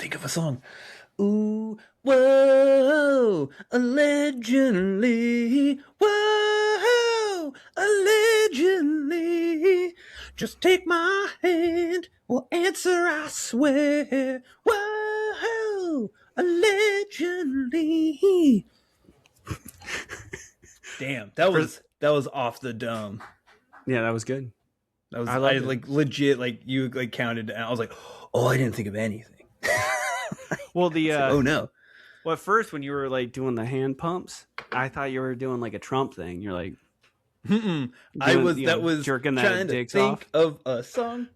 think of a song. Ooh, whoa, allegedly, whoa, allegedly. Just take my hand, we'll answer, I swear. Whoa, allegedly. Damn, that was off the dome. Yeah, that was good. That was I like legit, like you like counted, and I was like, oh, I didn't think of anything. Well, the oh no. Well, at first when you were like doing the hand pumps, I thought you were doing like a Trump thing. You're like, I was that was jerking that dicks off of a song.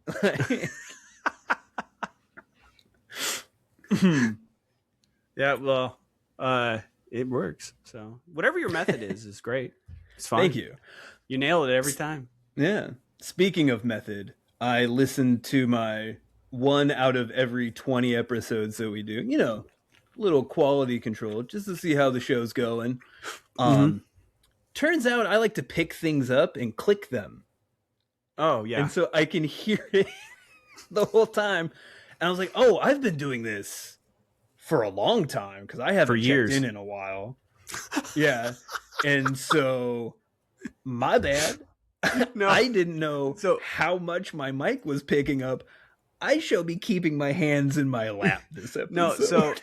Yeah, well, it works. So whatever your method is great. It's fine. Thank you. You nail it every time. Yeah. Speaking of method, I listened to my 1 out of every 20 episodes that we do. You know, little quality control just to see how the show's going. Turns out I like to pick things up and click them. Oh, yeah. And so I can hear it the whole time. And I was like, oh, I've been doing this for a long time because I haven't checked in a while. Yeah. And so my bad. No. I didn't know how much my mic was picking up. I shall be keeping my hands in my lap this episode. No, so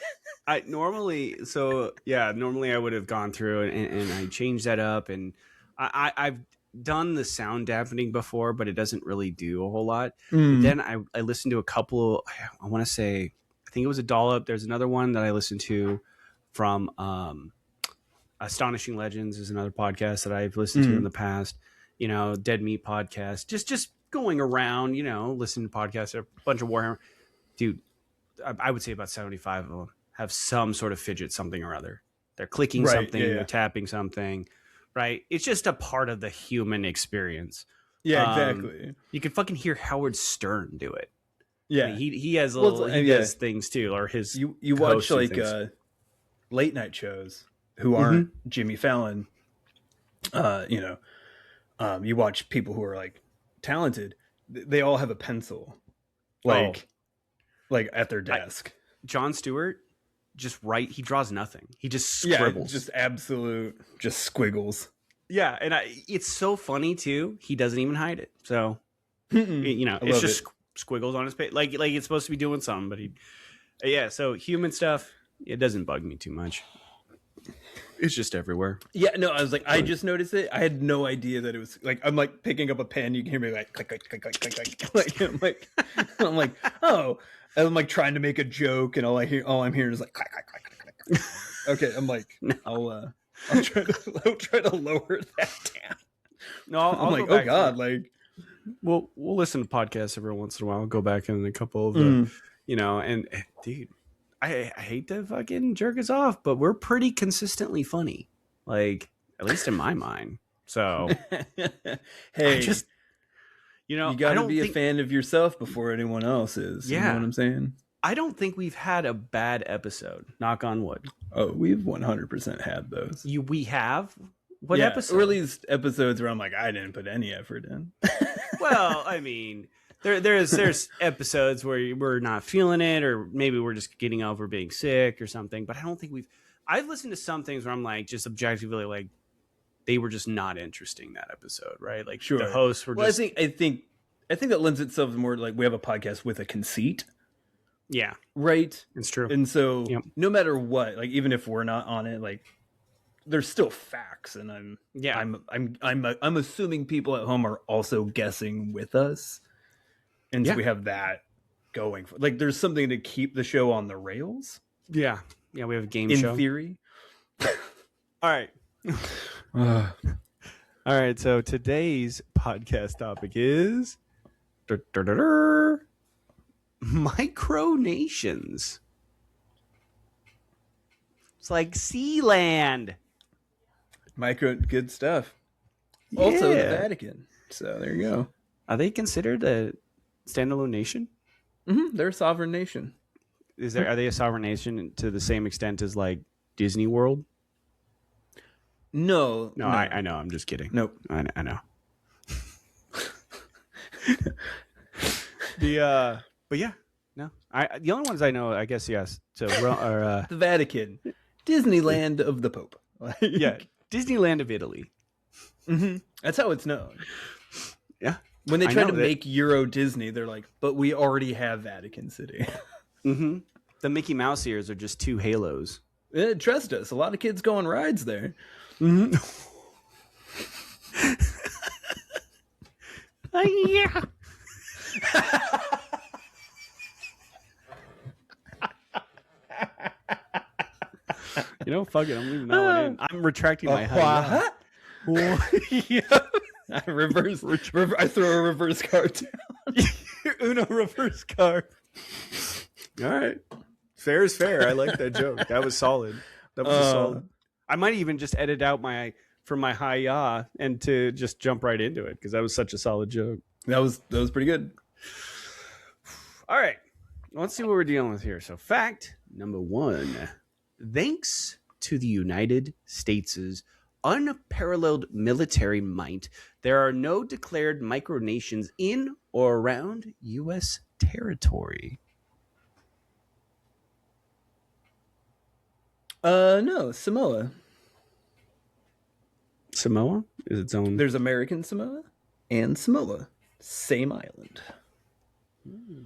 normally I would have gone through and I changed that up, and I've done the sound dampening before, but it doesn't really do a whole lot. But then I listened to a couple. I want to say, I think it was a dollop. There's another one that I listened to from Astonishing Legends is another podcast that I've listened to in the past. You know, Dead Meat podcast. Just going around, you know, listening to podcasts, a bunch of Warhammer. Dude, I would say about 75 of them have some sort of fidget something or other. They're clicking something, they're tapping something, right? It's just a part of the human experience. Yeah, exactly. You can fucking hear Howard Stern do it. Yeah. I mean, he has does things too, or his you watch like late night shows who aren't Jimmy Fallon. You know, you watch people who are like talented. They all have a pencil, like at their desk. Jon Stewart he draws nothing. He just scribbles. Just absolute squiggles. Yeah, and it's so funny too. He doesn't even hide it. So you know, it's just squiggles on his page, like it's supposed to be doing something. But so human stuff, it doesn't bug me too much. It's just everywhere. Yeah, no, I was like, I just noticed it. I had no idea that it was like, I'm like picking up a pen. You can hear me like click, click, click, click, click, click. I'm like, oh, I'm like trying to make a joke, and all I'm hearing is like click, click, click, click, click. Okay, I'm like, no. I'll try to lower that down. No, I'm like, oh god, like, we'll listen to podcasts every once in a while. I'll go back in a couple of the, you know, and dude. I hate to fucking jerk us off, but we're pretty consistently funny, like at least in my mind. So, hey, you gotta be a fan of yourself before anyone else is. Yeah, you know what I'm saying? I don't think we've had a bad episode. Knock on wood. Oh, we've 100% had those. We have. What episode? Or at least episodes where I'm like, I didn't put any effort in. Well, I mean. There's episodes where we're not feeling it, or maybe we're just getting over being sick or something. But I don't think I've listened to some things where I'm like, just objectively, like they were just not interesting that episode, right? Like the hosts were. Well, I think that lends itself more like we have a podcast with a conceit. Yeah, right. It's true. And so no matter what, like even if we're not on it, like there's still facts, and I'm assuming people at home are also guessing with us. And so we have that going for, like, there's something to keep the show on the rails. Yeah. Yeah. We have a game show. In theory. All right. All right. So today's podcast topic is Micronations. It's like Sealand. Good stuff. Yeah. Also the Vatican. So there you go. Are they considered a standalone nation? They're a sovereign nation. Are they a sovereign nation to the same extent as like Disney World? No. I know. I'm just kidding. Nope. I know. But yeah, No, the only ones I know, I guess, yes. So are the Vatican, Disneyland of the Pope. Yeah, Disneyland of Italy. Mm-hmm. That's how it's known. Yeah. When they try to make Euro Disney, they're like, but we already have Vatican City. Mm-hmm. The Mickey Mouse ears are just 2 halos. Trust us. A lot of kids go on rides there. Mm-hmm. Yeah. You know, fuck it. I'm leaving that one in. I'm retracting my high. Yeah. I throw a reverse card down. Uno reverse card. All right. Fair is fair. I like that joke. That was solid. That was a solid. I might even just edit out my high ya and to just jump right into it because that was such a solid joke. That was pretty good. All right. Let's see what we're dealing with here. So fact number 1. Thanks to the United States' unparalleled military might, there are no declared micronations in or around U.S. territory. No, Samoa. Samoa is its own. There's American Samoa and Samoa. Same island.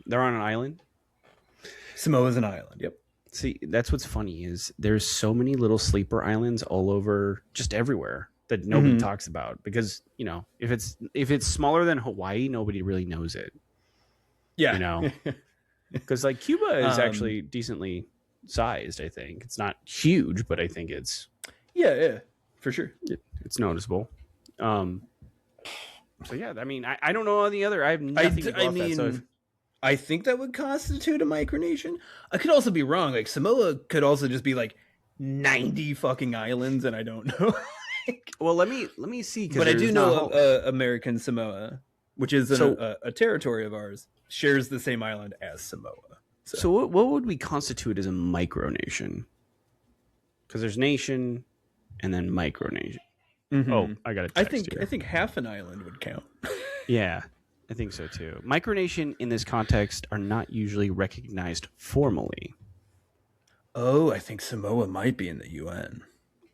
They're on an island? Samoa's an island, yep. See, that's what's funny is there's so many little sleeper islands all over, just everywhere that nobody talks about because, you know, if it's smaller than Hawaii, nobody really knows it. Yeah. You know, because like Cuba is actually decently sized. I think it's not huge, but I think it's yeah, for sure. It's noticeable. So yeah, I mean, I don't know any other. I have nothing to go off that. So I think that would constitute a micronation. I could also be wrong. Like Samoa could also just be like 90 fucking islands, and I don't know. Well, let me see. But I do know American Samoa, which is a territory of ours, shares the same island as Samoa. So what would we constitute as a micronation? Because there's nation and then micronation. Mm-hmm. Oh, I got a text here. I think half an island would count. Yeah, I think so too. Micronation in this context are not usually recognized formally. Oh, I think Samoa might be in the UN.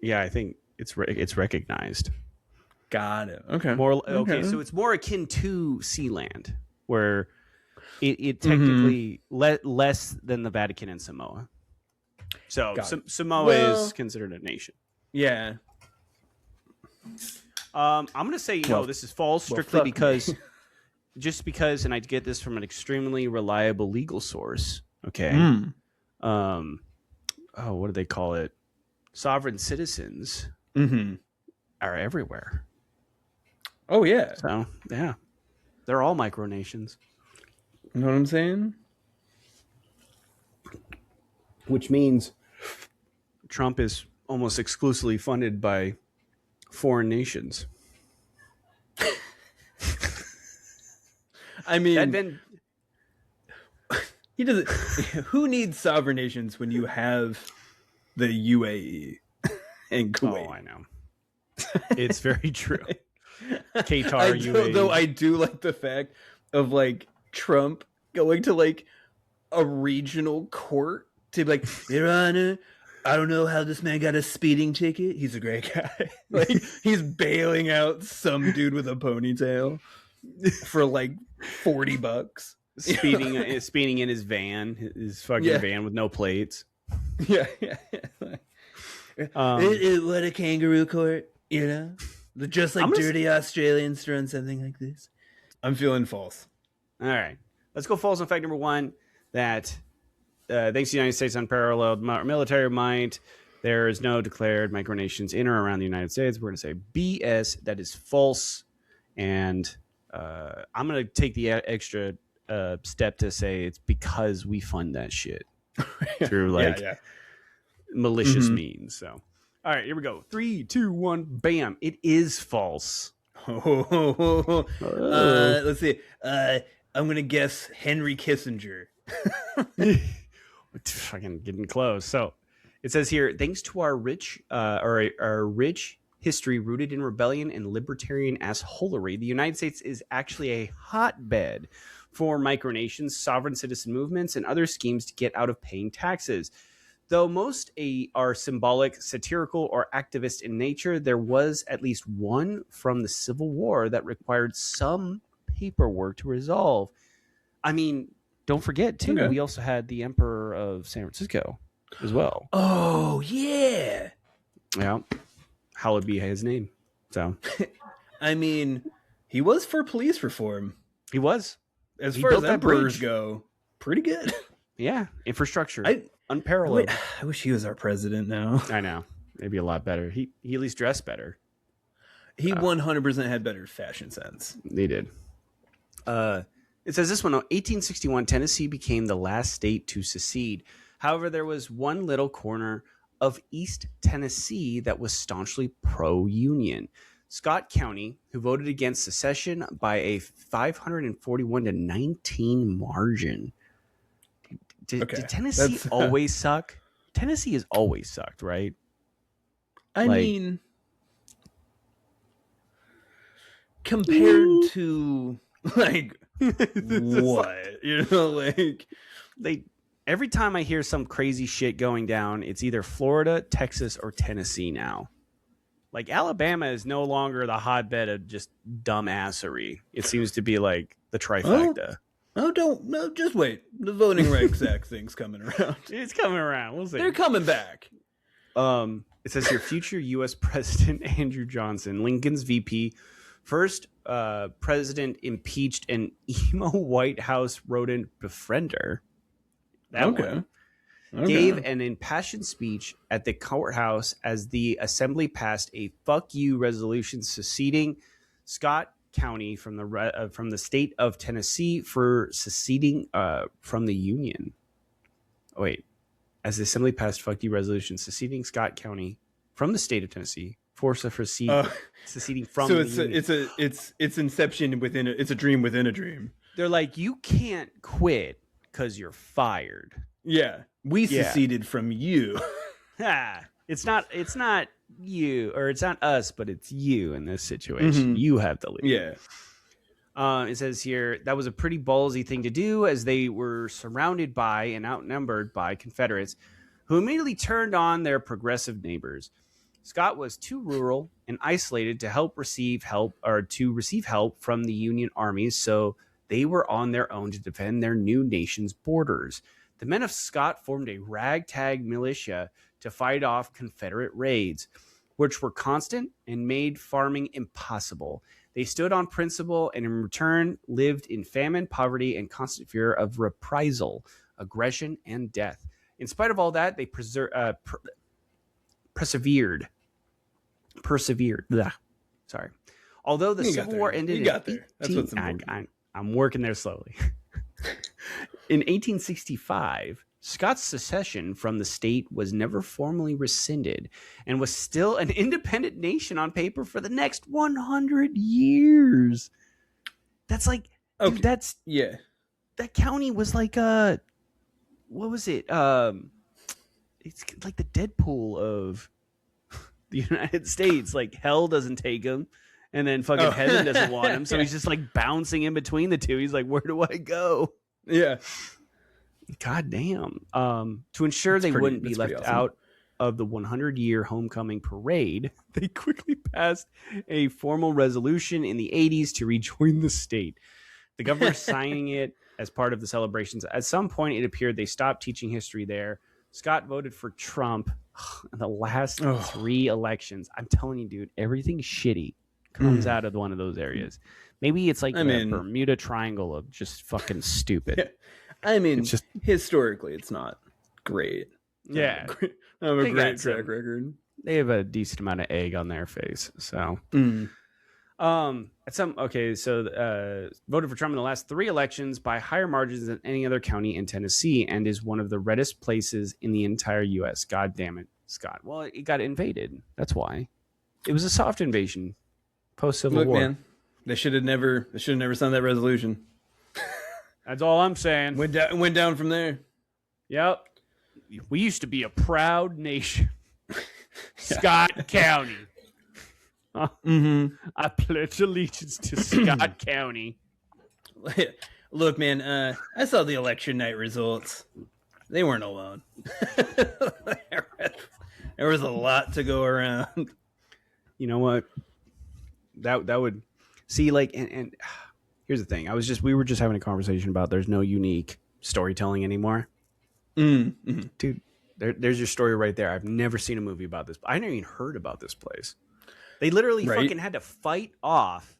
Yeah, I think it's recognized. Got it. Okay. Okay, so it's more akin to sea land, where it technically less than the Vatican and Samoa. So Samoa is considered a nation. Yeah. I'm going to say, this is false strictly because, and I get this from an extremely reliable legal source. Okay. What do they call it? Sovereign citizens are everywhere. Oh, yeah. So, yeah. They're all micronations. You know what I'm saying? Which means Trump is almost exclusively funded by foreign nations. I mean, he doesn't. Who needs sovereign nations when you have the UAE and Kuwait? Oh, I know. It's very true. Qatar, UAE. Though I do like the fact of like Trump going to like a regional court to be like, Your Honor, I don't know how this man got a speeding ticket. He's a great guy. Like he's bailing out some dude with a ponytail for like $40. Speeding in his van, his fucking van with no plates. Yeah. What a kangaroo court, you know? Just like dirty Australians run something like this. I'm feeling false. All right. Let's go false on fact number 1. That thanks to the United States' unparalleled military might, there is no declared micronations in or around the United States. We're going to say BS. That is false. And I'm going to take the extra step to say it's because we fund that shit through malicious means. So, all right, here we go. 3, 2, 1, bam. It is false. Let's see. I'm going to guess Henry Kissinger. Fucking getting close. So it says here, thanks to our rich history rooted in rebellion and libertarian assholery, the United States is actually a hotbed for micronations, sovereign citizen movements, and other schemes to get out of paying taxes. Though most are symbolic, satirical, or activist in nature, there was at least one from the Civil War that required some paperwork to resolve. I mean, don't forget, too, we also had the Emperor of San Francisco as well. Oh, yeah. Yeah. Hallowed be his name. So, I mean, he was for police reform. He was. As far as emperors go, pretty good. Yeah. Infrastructure. Unparalleled. I wish he was our president now. I know. Maybe a lot better. He at least dressed better. He 100% had better fashion sense. They did. It says this one, 1861, Tennessee became the last state to secede. However, there was one little corner of East Tennessee that was staunchly pro-Union. Scott County, who voted against secession by a 541-19 margin. Did Tennessee always suck? Tennessee has always sucked, right? I mean, compared to like what? Every time I hear some crazy shit going down, it's either Florida, Texas, or Tennessee now. Like Alabama is no longer the hotbed of just dumbassery. It seems to be like the trifecta. Just wait. The voting rights act thing's coming around. It's coming around. We'll see. They're coming back. It says here, future U.S. President Andrew Johnson, Lincoln's VP, first president impeached an emo White House rodent befriender. Gave an impassioned speech at the courthouse as the assembly passed a "fuck you" resolution seceding Scott County from the state of Tennessee for seceding from the Union. Oh, wait, as the assembly passed "fuck you" resolution seceding Scott County from the state of Tennessee for seceding from. So the Union. it's inception within it's a dream within a dream. They're like, you can't quit because you're fired. Yeah, we seceded from you. It's not you, or it's not us, but it's you in this situation. Mm-hmm. You have to leave. Yeah. It says here that was a pretty ballsy thing to do, as they were surrounded by and outnumbered by Confederates, who immediately turned on their progressive neighbors. Scott was too rural and isolated to receive help from the Union armies, so they were on their own to defend their new nation's borders. The men of Scott formed a ragtag militia to fight off Confederate raids, which were constant and made farming impossible. They stood on principle and in return lived in famine, poverty, and constant fear of reprisal, aggression, and death. In spite of all that, they persevered. Blah. Sorry. Although the Civil War ended I'm working there slowly. In 1865, Scott's secession from the state was never formally rescinded and was still an independent nation on paper for the next 100 years. That's like, dude, that county was like, what was it? It's like the Deadpool of the United States. Like, hell doesn't take him, and then fucking heaven doesn't want him, so he's just like bouncing in between the two. He's like, where do I go? Yeah. God damn. To ensure they wouldn't be left out of the 100-year homecoming parade, they quickly passed a formal resolution in the 80s to rejoin the state. The governor signing it as part of the celebrations. At some point, it appeared they stopped teaching history there. Scott voted for Trump in the last 3 elections. I'm telling you, dude, everything shitty comes out of one of those areas. Maybe it's like the Bermuda Triangle of just fucking stupid. Yeah. I mean, it's just historically, it's not great. Yeah. I have a great track record. They have a decent amount of egg on their face. So, voted for Trump in the last 3 elections by higher margins than any other county in Tennessee, and is one of the reddest places in the entire U.S. God damn it, Scott. Well, it got invaded. That's why. It was a soft invasion. Post-Civil War. Man, they should have never signed that resolution. That's all I'm saying. Went down from there. Yep. We used to be a proud nation. Scott County. I pledge allegiance to Scott County. Look, man, I saw the election night results. They weren't alone. There was a lot to go around. You know what? That would see, like, and here's the thing. We were just having a conversation about there's no unique storytelling anymore. Mm-hmm. Dude, there's your story right there. I've never seen a movie about this. I never even heard about this place. They literally fucking had to fight off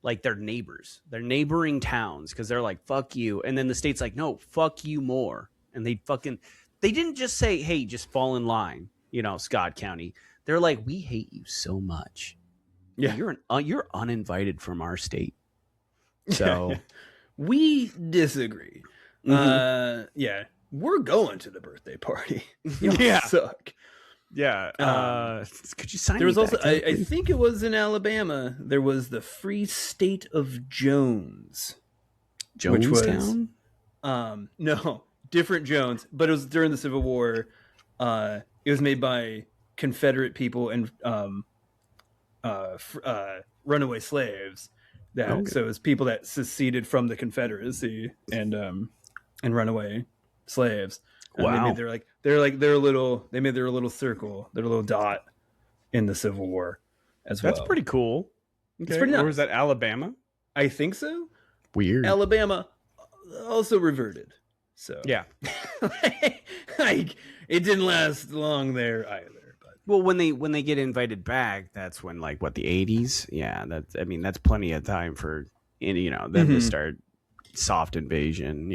like their neighbors, their neighboring towns, because they're like, fuck you. And then the state's like, no, fuck you more. And they didn't just say, hey, just fall in line, Scott County. They're like, we hate you so much. Yeah, you're uninvited from our state. So we disagree. Mm-hmm. Yeah, we're going to the birthday party. Yeah, suck. Yeah. Could you sign? There was also, I think it was in Alabama. There was the Free State of Jones, which was no, different Jones, but it was during the Civil War. It was made by Confederate people and runaway slaves. So it was people that seceded from the Confederacy and runaway slaves. And wow. They made their little circle, their little dot in the Civil War as well. That's pretty cool. Okay. It's pretty nice. Or was that Alabama? I think so. Weird. Alabama also reverted. So yeah, like it didn't last long there either. But well, when they get invited back, that's when the 80s. Yeah, that's plenty of time for them to start soft invasion.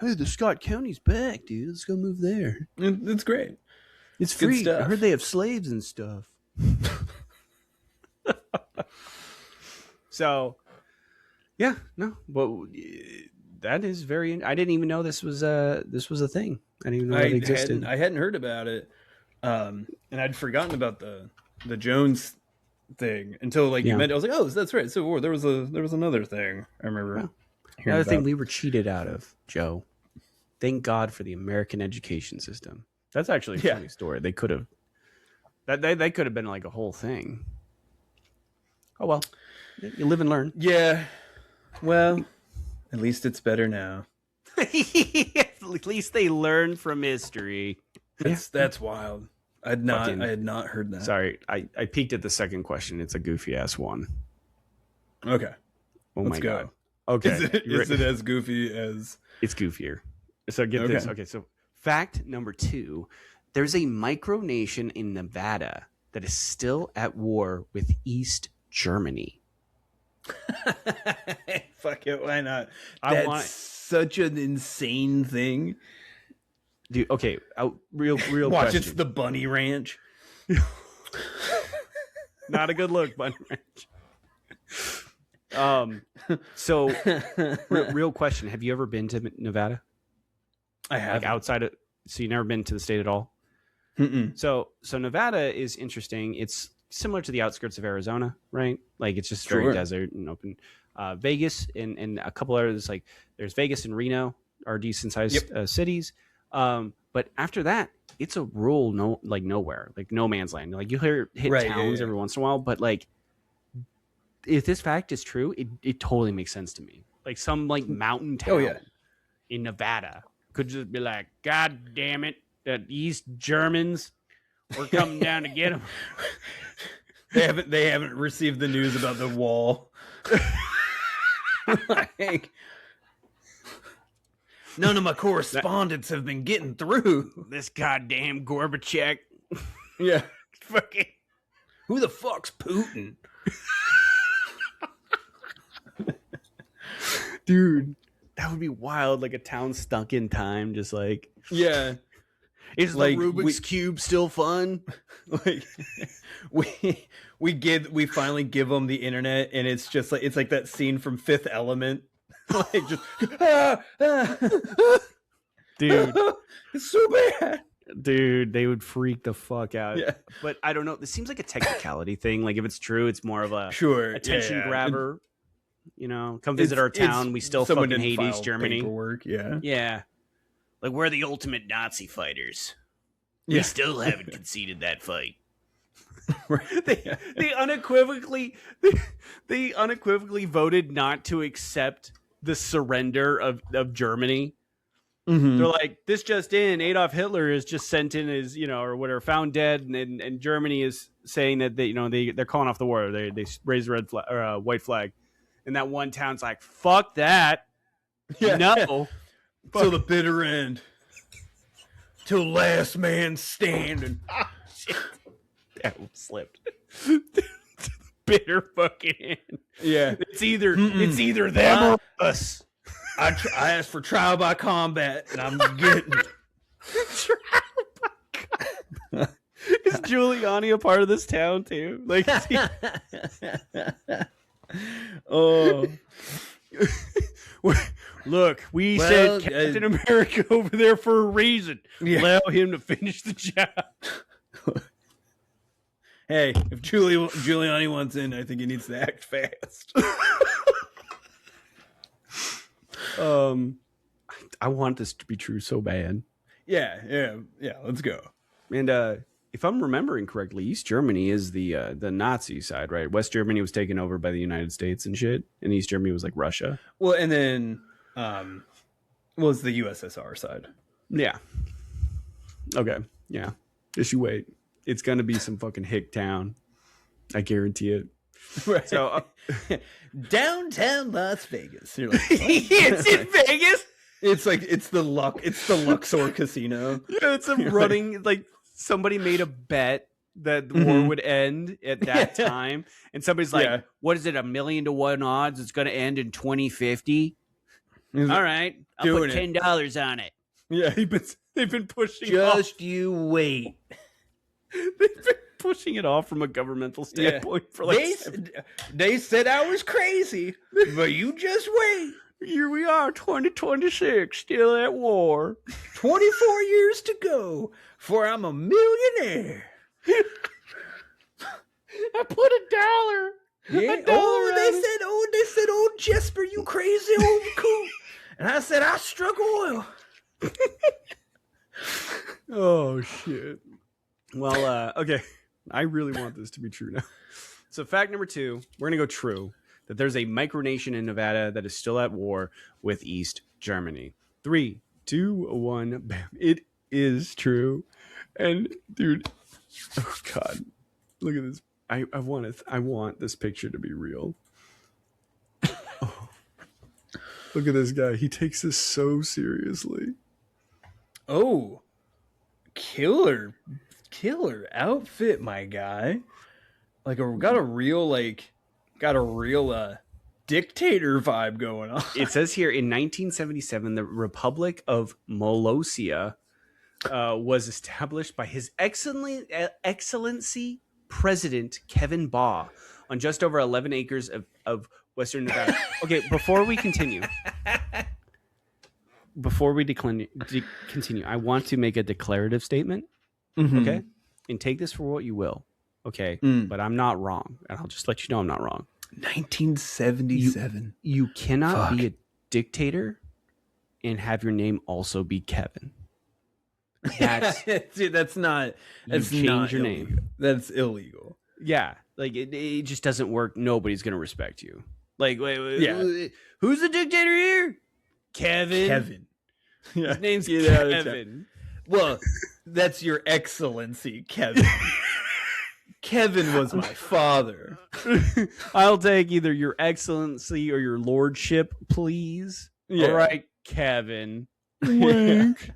Hey, the Scott County's back, dude. Let's go move there. It's great. It's free. I heard they have slaves and stuff. So, yeah, no, but that is very. I didn't even know this was a thing. I didn't even know it existed. I hadn't heard about it, and I'd forgotten about the Jones thing until you meant. I was like, oh, that's right. So there was another thing. I remember. Yeah. Another thing we were cheated out of, Joe. Thank God for the American education system. That's actually a funny story. They could have they could have been like a whole thing. Oh well, you live and learn. Yeah. Well, at least it's better now. At least they learn from history. That's wild. I had not heard that. Sorry, I peeked at the second question. It's a goofy ass one. Okay. Oh Let's my go. God. Okay. Is it as goofy as? It's goofier. So get this. Okay. So fact number 2, there's a micronation in Nevada that is still at war with East Germany. Fuck it. Why not? That's such an insane thing. Dude, okay. Real Watch, question. it's the Bunny Ranch. Not a good look, Bunny Ranch. So real question. Have you ever been to Nevada? I have. Outside of, so you've never been to the state at all? Mm-mm. So Nevada is interesting. It's similar to the outskirts of Arizona, right? It's just very desert and open. Vegas and a couple others, there's Vegas and Reno are decent sized cities. But after that, it's a rural nowhere, no man's land. You hit towns every once in a while, but if this fact is true, it totally makes sense to me. Some mountain town in Nevada could just be like, God damn it, the East Germans, we're coming down to get them. They haven't received the news about the wall. None of my correspondents have been getting through. This goddamn Gorbachev. Yeah. Fucking. Who the fuck's Putin? Dude, that would be wild. A town stuck in time, just yeah. Is the Rubik's Cube still fun? We finally give them the internet, and it's just it's like that scene from Fifth Element. Dude, it's so bad. Dude, they would freak the fuck out. Yeah. But I don't know. This seems like a technicality thing. If it's true, it's more of a attention grabber. Come visit our town. We still fucking hate East Germany. Paperwork. Yeah. Yeah. We're the ultimate Nazi fighters. We still haven't conceded that fight. they unequivocally voted not to accept the surrender of Germany. Mm-hmm. They're like, this just in, Adolf Hitler is just sent in as, or whatever, found dead, and Germany is saying that they're calling off the war. They raise a red flag or white flag, and that one town's like, fuck that, no. Till the bitter end, till last man standing. Oh, shit. That slipped. Bitter fucking end. Yeah, it's either them or us. I asked for trial by combat, and I'm getting it. Trial by combat. Is Giuliani a part of this town too? Like, oh, look, we sent Captain America over there for a reason. Yeah. Allow him to finish the job. Hey, if Giuliani wants in, I think he needs to act fast. I want this to be true so bad. Yeah. Let's go. And if I'm remembering correctly, East Germany is the Nazi side, right? West Germany was taken over by the United States and shit, and East Germany was like Russia. Well, and then was the USSR side. Yeah. Okay. Yeah. Just you wait. It's gonna be some fucking hick town. I guarantee it. Right. So downtown Las Vegas. You're like, it's in Vegas. It's like it's the Luxor casino. Yeah, it's running like somebody made a bet that the war would end at that time, and somebody's like, "What is it? 1,000,000 to 1 odds? It's going to end in 2050." All right, I'll put $10 on it. Yeah, they've been pushing. Just you wait. They've been pushing it off from a governmental standpoint for like. They said I was crazy, but you just wait. Here we are, 2026, still at war. 24 years to go, for I'm a millionaire. I put $1. Yeah. They said, oh, Jesper, you crazy old cool. And I said, I struck oil. Oh, shit. Well, okay. I really want this to be true now. So fact number 2, we're going to go true. That there's a micronation in Nevada that is still at war with East Germany. 3, 2, 1, bam. It is true. And dude, oh God, look at this. I want this picture to be real. Oh, look at this guy. He takes this so seriously. Oh, killer outfit, my guy. Like got a real dictator vibe going on. It says here in 1977, the Republic of Molossia was established by His Excellency President Kevin Baugh on just over 11 acres of Western Nevada. Okay, before we continue, I want to make a declarative statement. Mm-hmm. Okay, and take this for what you will. Okay, but I'm not wrong, and I'll just let you know I'm not wrong. 1977. You cannot be a dictator and have your name also be Kevin. Dude, that's not. That's change not your illegal. name. That's illegal. Yeah, like it just doesn't work. Nobody's gonna respect you. Like, wait, who's the dictator here? Kevin. Yeah. His name's Kevin. Well, that's your excellency, Kevin. Kevin was my father. I'll take either your excellency or your lordship, please. Yeah. All right, Kevin. Wink.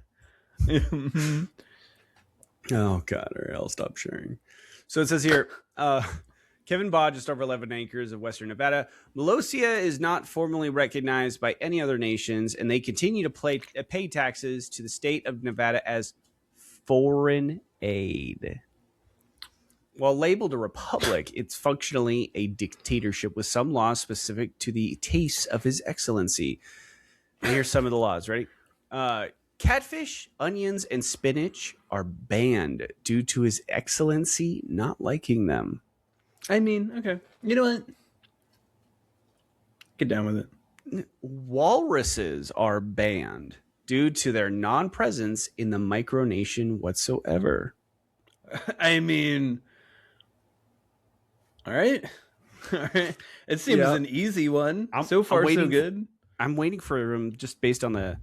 Oh, God. All right, I'll stop sharing. So it says here, Kevin Baugh, just over 11 acres of Western Nevada. Molossia is not formally recognized by any other nations, and they continue to pay taxes to the state of Nevada as foreign aid. While labeled a republic, it's functionally a dictatorship with some laws specific to the tastes of His Excellency. And here's some of the laws. Ready? Catfish, onions, and spinach are banned due to His Excellency not liking them. I mean, okay. You know what? Get down with it. Walruses are banned due to their non-presence in the micronation whatsoever. I mean, all right. It seems an easy one. So far, so good. I'm waiting for him just based on the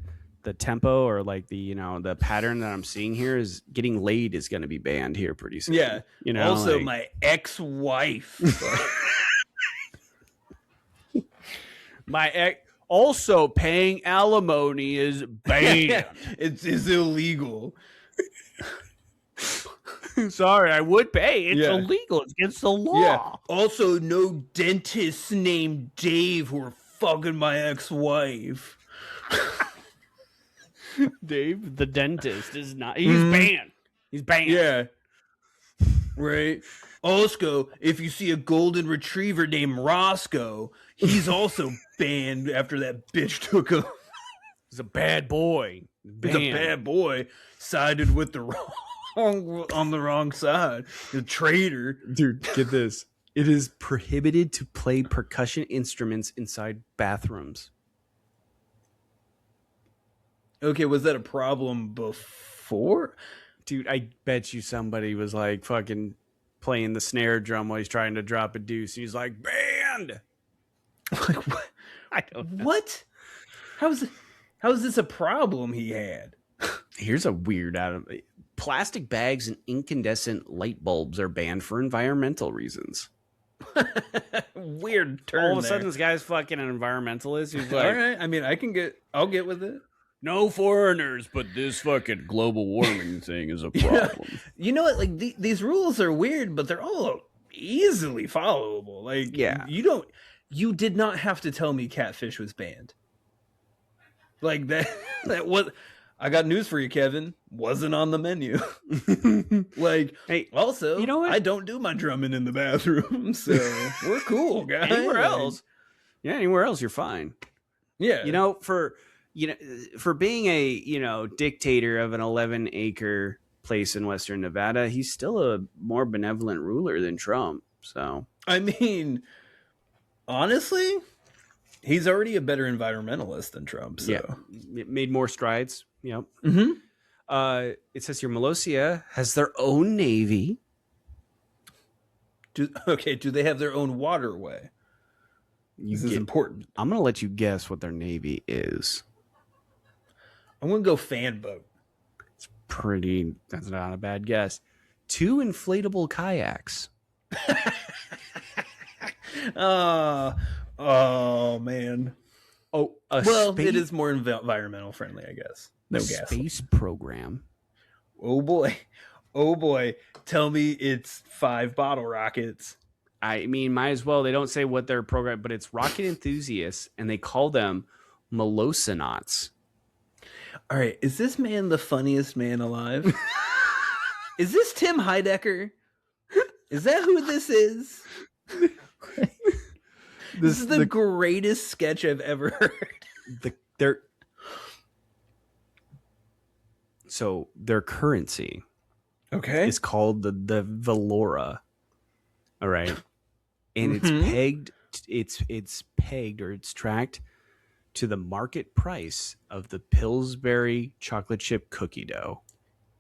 tempo or like the the pattern that I'm seeing here is getting laid is going to be banned here pretty soon. Yeah. Also, like, my ex-wife. Also paying alimony is banned. It's illegal. Sorry, I would pay. It's illegal. It's against the law. Yeah. Also, no dentists named Dave who are fucking my ex-wife. Dave, the dentist, is not. He's banned. He's banned. Yeah. Right. Also, if you see a golden retriever named Roscoe, he's also banned after that bitch took him. He's a bad boy. He's a bad boy. Sided with the on the wrong side. The traitor. Dude, get this. It is prohibited to play percussion instruments inside bathrooms. Okay, was that a problem before? Dude, I bet you somebody was like fucking playing the snare drum while he's trying to drop a deuce. He's like, banned. Like, what? I don't know. What? How is this a problem he had? Here's a weird plastic bags and incandescent light bulbs are banned for environmental reasons. Weird turn. All of a sudden, this guy's fucking an environmentalist. He's like, all right. I mean, I'll get with it. No foreigners, but this fucking global warming thing is a problem. Yeah. You know what? Like these rules are weird, but they're all easily followable. Like, you did not have to tell me catfish was banned. Like that was. I got news for you, Kevin. Wasn't on the menu. Like, hey, also, you know what? I don't do my drumming in the bathroom, so we're cool, guys. Anywhere else, anywhere else, you're fine. Yeah, for being a dictator of an 11-acre place in Western Nevada, he's still a more benevolent ruler than Trump. So, I mean, honestly, he's already a better environmentalist than Trump. So. Yeah, it made more strides. Yep. Mm-hmm. It says here, Molossia has their own navy. Do they have their own waterway? This is important. I'm going to let you guess what their navy is. I'm going to go fan boat. That's not a bad guess. 2 inflatable kayaks. Oh, man. Oh, it is more environmental friendly, I guess. No gas. Space program. Oh boy. Tell me it's 5 bottle rockets. I mean, might as well. They don't say what their program, but it's rocket enthusiasts, and they call them Molosonauts. All right, is this man the funniest man alive? Is this Tim Heidecker? Is that who this is? This is the greatest sketch I've ever heard. So their currency, is called the Valora. All right, and it's pegged or it's tracked to the market price of the Pillsbury chocolate chip cookie dough.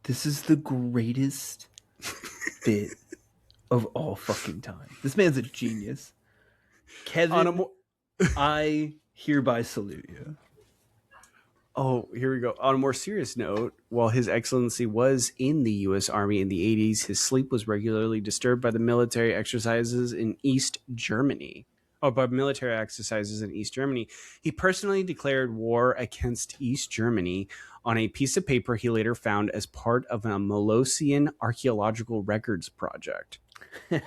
This is the greatest bit of all fucking time. This man's a genius. Kevin, I hereby salute you. Oh, here we go. On a more serious note, while His Excellency was in the U.S. Army in the 80s, his sleep was regularly disturbed by the military exercises in East Germany. He personally declared war against East Germany on a piece of paper he later found as part of a Molosian archaeological records project. He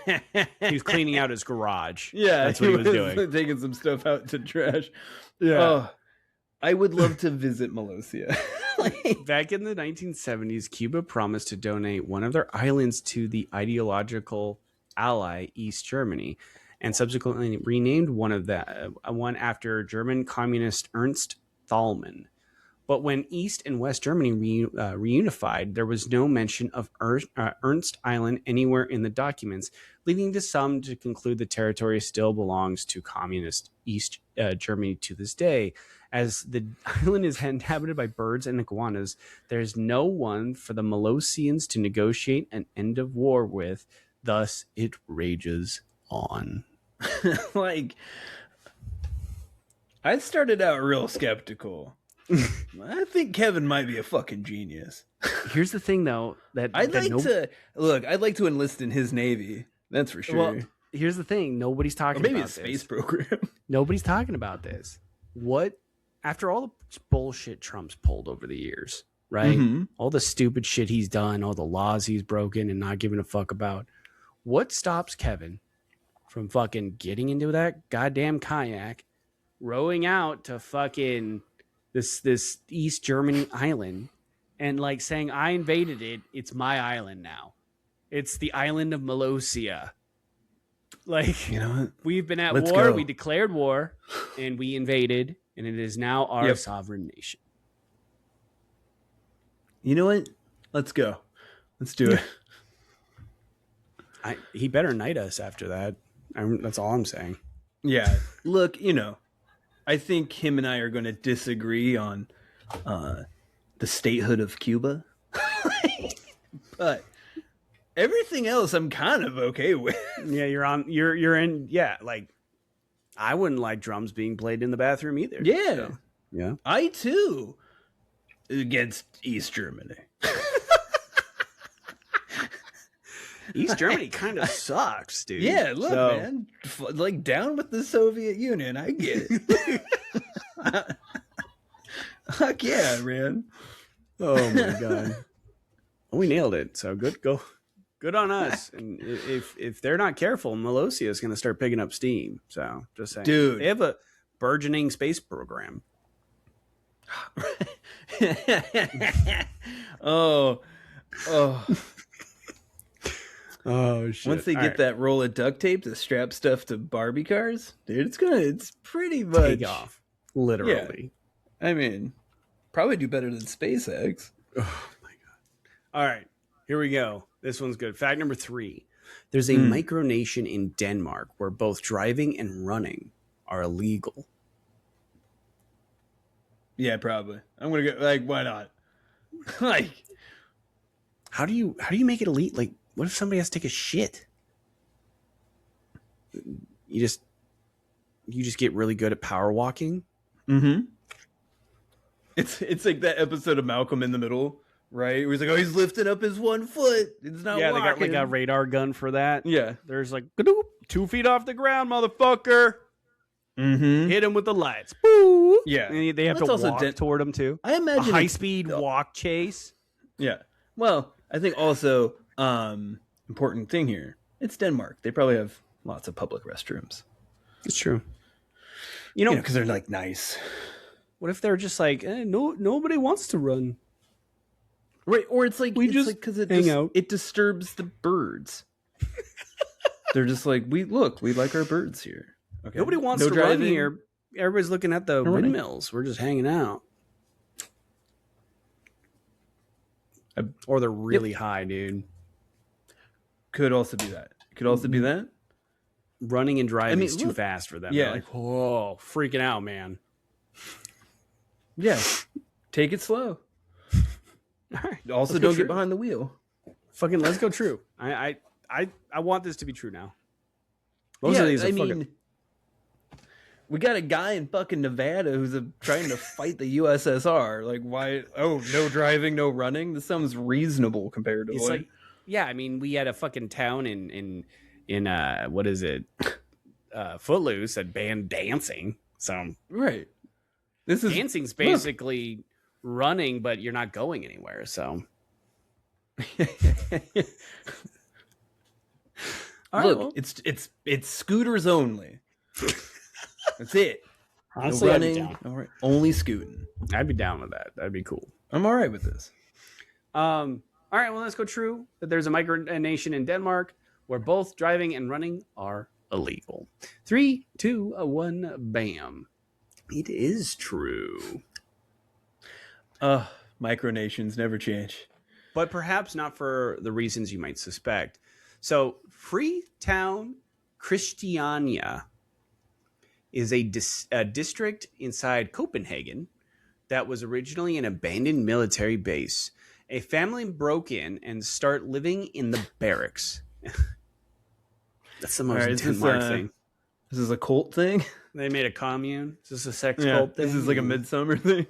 was cleaning out his garage. Yeah, that's what he was doing. Taking some stuff out to trash. Yeah. Oh, I would love to visit Molossia. Back in the 1970s, Cuba promised to donate one of their islands to the ideological ally East Germany, and subsequently renamed one after German communist Ernst Thälmann. But when East and West Germany reunified, there was no mention of Ernst Island anywhere in the documents, leading to some to conclude the territory still belongs to communist East Germany to this day. As the island is inhabited by birds and iguanas, there's no one for the Molosians to negotiate an end of war with. Thus, it rages on. I started out real skeptical. I think Kevin might be a fucking genius. Here's the thing, though, I'd like to enlist in his navy. That's for sure. Well, here's the thing: nobody's talking. Or maybe about a space program. Nobody's talking about this. What after all the bullshit Trump's pulled over the years, right? Mm-hmm. All the stupid shit he's done, all the laws he's broken and not giving a fuck about. What stops Kevin from fucking getting into that goddamn kayak, rowing out to fucking this East Germany island, and like saying, "I invaded it. It's my island now. It's the island of Molossia." Like, you know what? We've been at war. Go. We declared war, and we invaded, and it is now our sovereign nation. You know what? Let's go. Let's do it. He better knight us after that. That's all I'm saying. Yeah. Look, I think him and I are going to disagree on the statehood of Cuba. But everything else I'm kind of okay with. Yeah, you're in. Yeah, like I wouldn't like drums being played in the bathroom either. Yeah. So, yeah. I too against East Germany. East Germany kind of sucks, dude. Yeah, look, man. Like, down with the Soviet Union. I get it. Fuck yeah, man. Oh, my God. We nailed it. So good on us. And if they're not careful, Molossia is going to start picking up steam. So, just saying. Dude. They have a burgeoning space program. Oh, shit. Once they get that roll of duct tape to strap stuff to Barbie cars, dude, it's pretty much take off. Literally. Yeah. I mean, probably do better than SpaceX. Oh my God. All right. Here we go. This one's good. Fact number 3. There's a micronation in Denmark where both driving and running are illegal. Yeah, probably. I'm gonna go. Like, why not? Like, how do you make it elite? Like, what if somebody has to take a shit? You just get really good at power walking. Mm-hmm. It's like that episode of Malcolm in the Middle, right? Where he's like, oh, he's lifting up his one foot. It's not. Yeah, walking. They got like a radar gun for that. Yeah, there's like 2 feet off the ground, motherfucker. Mm-hmm. Hit him with the lights. Boo! Yeah, and they have to walk toward him too. I imagine a high-speed walk chase. Yeah. Well, I think also important thing here. It's Denmark. They probably have lots of public restrooms. It's true. You know, because they're like nice. What if they're just like, nobody wants to run, right? Or it's like because it disturbs the birds. They're just like we like our birds here. Okay. Nobody wants to run here. Everybody's looking at the windmills. We're just hanging out. Or they're really high, dude. Could also be that. Could also be that. Running and driving is too fast for them. Yeah. They're like, whoa, freaking out, man. Yeah. Take it slow. All right. Also, don't get behind the wheel. Fucking let's go true. I want this to be true now. Most of these are we got a guy in fucking Nevada who's trying to fight the USSR. Like, why? Oh, no driving, no running. This sounds reasonable comparatively. It's like, yeah, I mean, we had a fucking town in what is it? Footloose that banned dancing. So right, dancing's basically running, but you're not going anywhere. So it's scooters only. That's it. Honestly, no running, all right. Only scooting. I'd be down with that. That'd be cool. I'm all right with this. All right, well, let's go true that there's a micronation in Denmark where both driving and running are illegal. 3, 2, 1, bam. It is true. Micronations never change. But perhaps not for the reasons you might suspect. So, Freetown, Christiania is a district inside Copenhagen that was originally an abandoned military base. A family broke in and start living in the barracks. That's the most Denmark thing. This is a cult thing. They made a commune. Is this a sex cult thing? This is like a midsummer thing.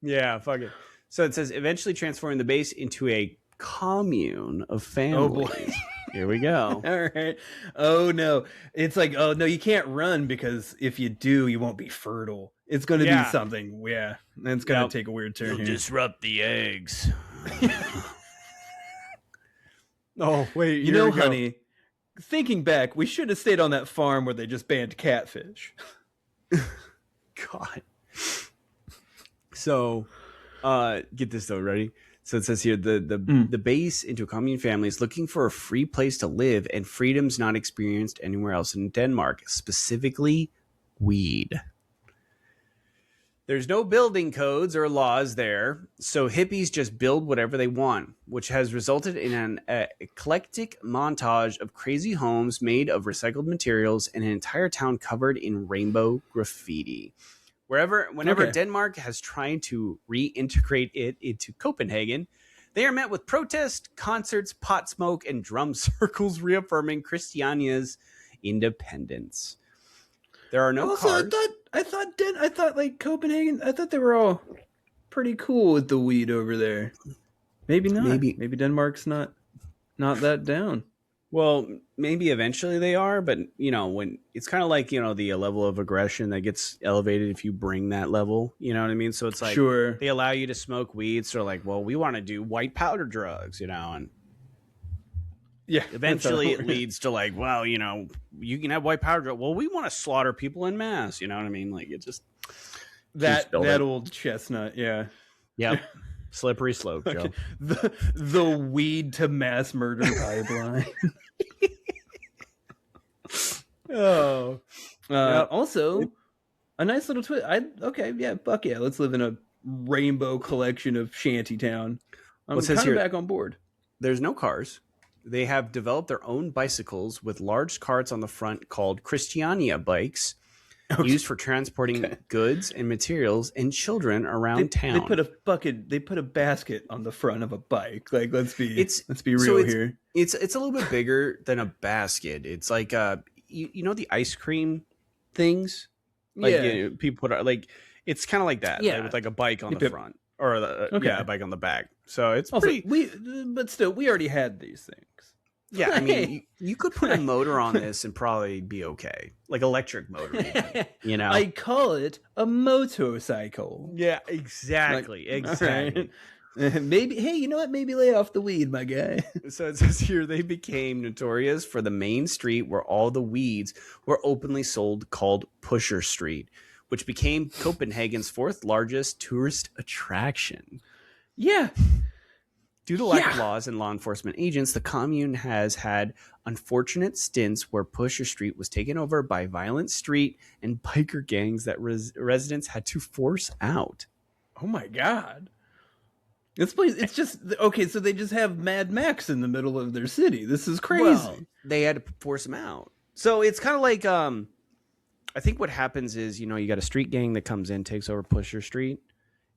Yeah, fuck it. So it says eventually transforming the base into a commune of families. Oh boy. Here we go. All right. Oh no. It's like, oh no, you can't run because if you do, you won't be fertile. It's going to be something. Yeah. And it's going to take a weird turn. You'll disrupt the eggs. Oh, wait. You know, honey, thinking back, we should have stayed on that farm where they just banned catfish. God. So, get this though, ready? So it says here the base into a commune family is looking for a free place to live and freedoms not experienced anywhere else in Denmark, specifically weed. There's no building codes or laws there, so hippies just build whatever they want, which has resulted in an eclectic montage of crazy homes made of recycled materials and an entire town covered in rainbow graffiti. Whenever Denmark has tried to reintegrate it into Copenhagen, they are met with protest, concerts, pot smoke, and drum circles reaffirming Christiania's independence. There are no cars. I thought like Copenhagen. I thought they were all pretty cool with the weed over there. Maybe not. Maybe Denmark's not that down. Well, maybe eventually they are, but when it's kind of like the level of aggression that gets elevated if you bring that level. You know what I mean? So it's like they allow you to smoke weed. So like, well, we want to do white powder drugs, and eventually it leads to like, well, you can have white powder drug. Well, we want to slaughter people in mass. You know what I mean? Like it just that old chestnut. Yeah. Yep. Slippery slope, Joe. The weed to mass murder pipeline. Also, a nice little twist. Fuck yeah, let's live in a rainbow collection of shantytown. I'm kind of back on board. There's no cars. They have developed their own bicycles with large carts on the front called Christiania bikes. Used for transporting goods and materials and children around town. They put a basket on the front of a bike. Like let's be real here. It's a little bit bigger than a basket. It's like the ice cream things. Like people put like it's kind of like that. Yeah, with like a bike on the front or a bike on the back. So it's pretty. But still, we already had these things. Yeah, I mean, you could put a motor on this and probably be okay, like electric motor. I call it a motorcycle. Yeah, exactly. Right. Maybe, hey, you know what? Maybe lay off the weed, my guy. So it says here they became notorious for the main street where all the weeds were openly sold, called Pusher Street, which became Copenhagen's fourth largest tourist attraction. Yeah. Due to lack of laws and law enforcement agents, the commune has had unfortunate stints where Pusher Street was taken over by violent street and biker gangs that residents had to force out. Oh my God. This place, it's just, okay, so they just have Mad Max in the middle of their city. This is crazy. Well, they had to force them out. So it's kind of like, I think what happens is, you got a street gang that comes in, takes over Pusher Street,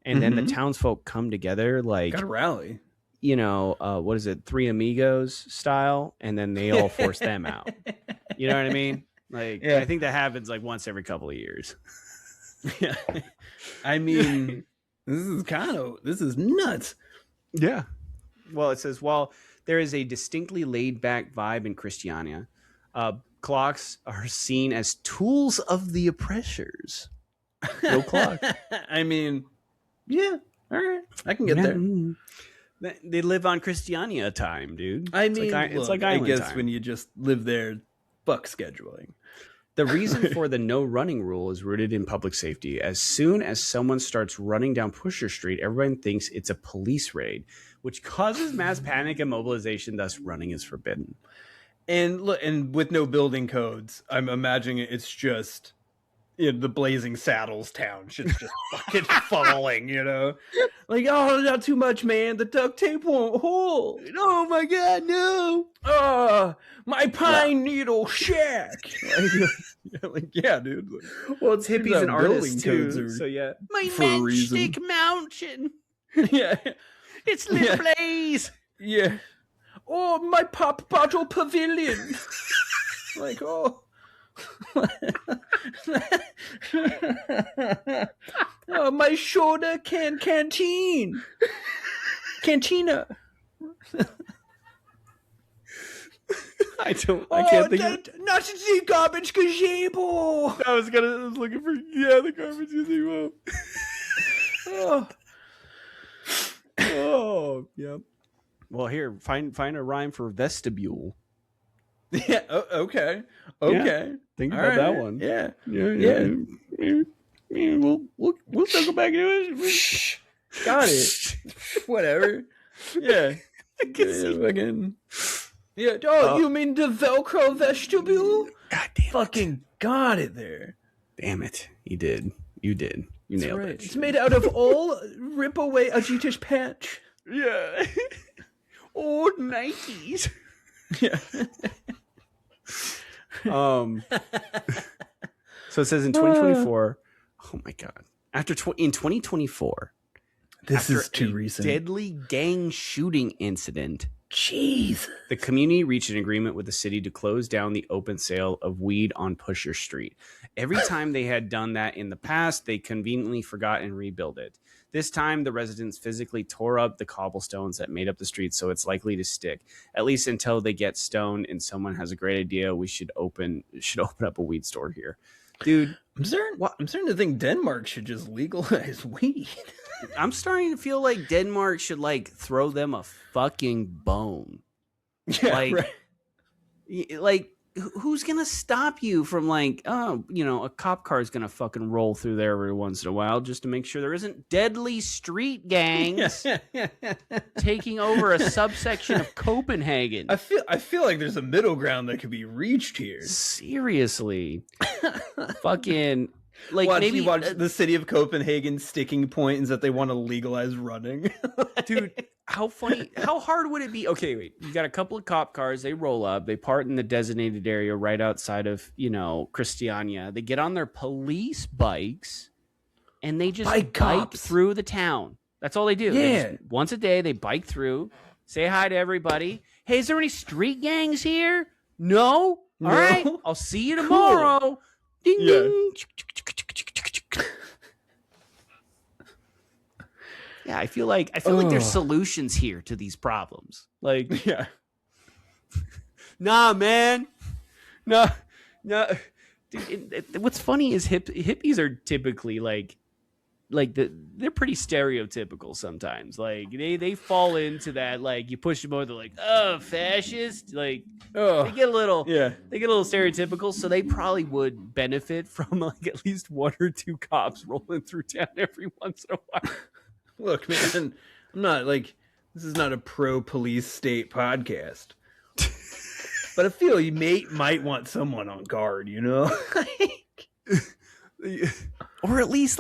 and then the townsfolk come together like... Got a rally. What is it, Three Amigos style, and then they all force them out. You know what I mean? Like, I think that happens like once every couple of years. Yeah, I mean, this is nuts. Yeah. Well, it says, while there is a distinctly laid-back vibe in Christiania, clocks are seen as tools of the oppressors. No clock. I mean, yeah, all right, I can get there. They live on Christiania time, dude. I mean, it's like I guess time. when you just live there, fuck scheduling. The reason for the no running rule is rooted in public safety. As soon as someone starts running down Pusher Street, everyone thinks it's a police raid, which causes mass panic and mobilization. Thus, running is forbidden. And look, and with no building codes, I'm imagining it's just the Blazing Saddles town shit's just fucking falling, Like, oh, not too much, man. The duct tape won't hold. Oh my God, no. Oh, my pine needle shack. Yeah, dude. Well, it's hippies and artists too. So yeah. My matchstick mountain. Yeah. It's Little Blaze. Yeah. Oh, my pop bottle pavilion. Like, oh. My shoulder cantina. I can't think of not the garbage gazebo. I was looking for the garbage gazebo. Oh, yep. Well, here, find a rhyme for vestibule. Yeah. Okay. Yeah. Think about that one. Yeah. We'll circle back to it. Got it. Whatever. Yeah. Again. Yeah. Oh, you mean the Velcro vestibule? God damn it. Fucking got it there. Damn it. You did. You nailed it. It's made out of all rip away Ajitish patch. Yeah. Old Nikes. Yeah. So it says in 2024. Oh my god! In 2024, this is too recent. Deadly gang shooting incident. Jeez. The community reached an agreement with the city to close down the open sale of weed on Pusher Street. Every time they had done that in the past, they conveniently forgot and rebuilt it. This time, the residents physically tore up the cobblestones that made up the street, so it's likely to stick, at least until they get stoned and someone has a great idea. We should open up a weed store here. Dude, I'm starting to think Denmark should just legalize weed. I'm starting to feel like Denmark should throw them a fucking bone. Yeah, right. Like who's gonna stop you from a cop car is gonna fucking roll through there every once in a while just to make sure there isn't deadly street gangs taking over a subsection of Copenhagen. I feel like there's a middle ground that could be reached here. Seriously. Fucking maybe watch the city of Copenhagen sticking point is that they want to legalize running. Dude, how hard would it be? Okay, wait. You got a couple of cop cars. They roll up. They park in the designated area right outside of, Christiania. They get on their police bikes and they just bike through the town. That's all they do. Yeah. Once a day, they bike through, say hi to everybody. Hey, is there any street gangs here? No? All right. I'll see you tomorrow. Cool. Ding, ding. Yeah, I feel like there's solutions here to these problems. Yeah. Nah, man. No. Dude, what's funny is hippies are typically they're pretty stereotypical sometimes. They fall into that, you push them over, they're like, oh, fascist. They get a little stereotypical, so they probably would benefit from at least one or two cops rolling through town every once in a while. Look, man, I'm not this is not a pro police state podcast. But I feel you might want someone on guard, Or at least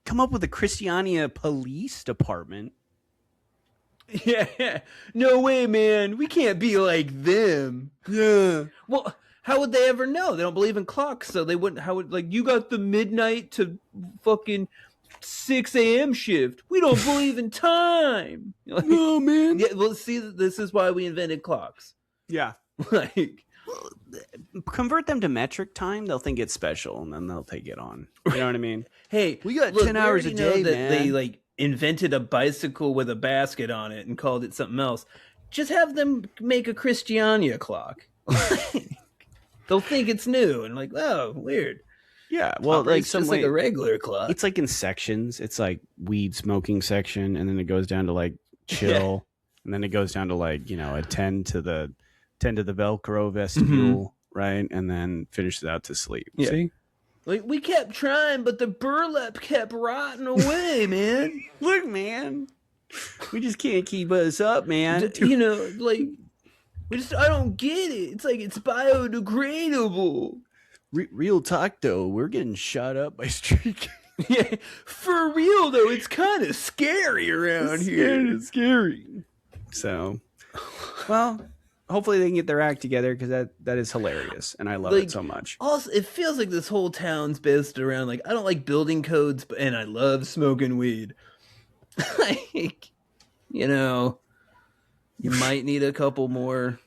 come up with a Christiania police department. Yeah. No way, man. We can't be like them. Yeah. Well, how would they ever know? They don't believe in clocks, so they wouldn't. How would you got the midnight to fucking 6 a.m. shift? We don't believe in time. No, man. Yeah. Well, see, this is why we invented clocks. Yeah. Convert them to metric time, they'll think it's special, and then they'll take it on. You know what I mean? Hey, we got 10 hours a day, that man. They invented a bicycle with a basket on it and called it something else. Just have them make a Christiania clock. They'll think it's new and oh, weird. Yeah, well, it's just like a regular clock. It's in sections. It's weed smoking section, and then it goes down to chill, and then it goes down to attend to the Velcro vestibule, right? And then finishes out to sleep. Yeah. See? We kept trying, but the burlap kept rotting away, man. Look, man. We just can't keep us up, man. I don't get it. It's biodegradable. Real talk, though. We're getting shot up by street. Yeah, for real, though. It's kind of scary around here. It's scary. So, well... Hopefully they can get their act together because that is hilarious and I love it so much. Also, it feels like this whole town's based around I don't like building codes, and I love smoking weed. You might need a couple more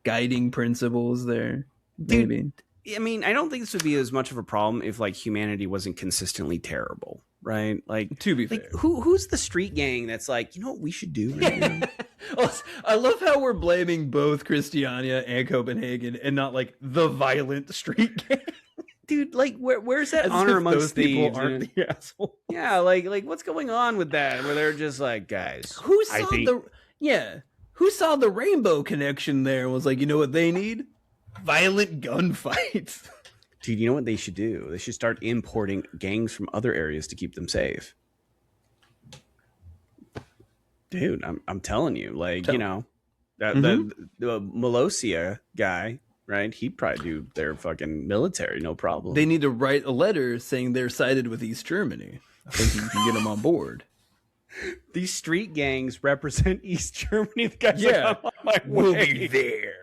guiding principles there, maybe. Dude, I mean, I don't think this would be as much of a problem if like humanity wasn't consistently terrible, right? Like, to be fair, who's the street gang that's like, you know what we should do right now? I love how we're blaming both Christiania and Copenhagen and not like the violent street gang. Dude, like where's that honor amongst thieves? People aren't the assholes. Yeah, like what's going on with that? Where they're just like, guys, who saw the rainbow connection there and was like, you know what they need? Violent gunfights. Dude, you know what they should do? They should start importing gangs from other areas to keep them safe. Dude, I'm telling you, like, you know, the Malosia guy, right? He'd probably do their fucking military, no problem. They need to write a letter saying they're sided with East Germany. I think you can get them on board. These street gangs represent East Germany. The guys yeah, like, I'm on my we'll way. be there.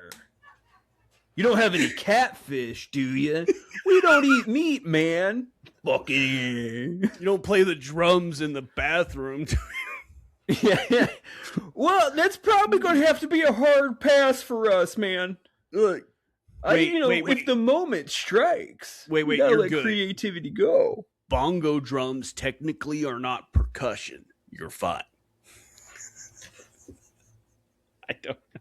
You don't have any catfish, do you? We don't eat meat, man. Fucking. You don't play the drums in the bathroom, do you? Yeah. Well, that's probably going to have to be a hard pass for us, man. Look, wait, if the moment strikes, wait, you gotta you're let good. Creativity go. Bongo drums technically are not percussion. You're fine. I don't know.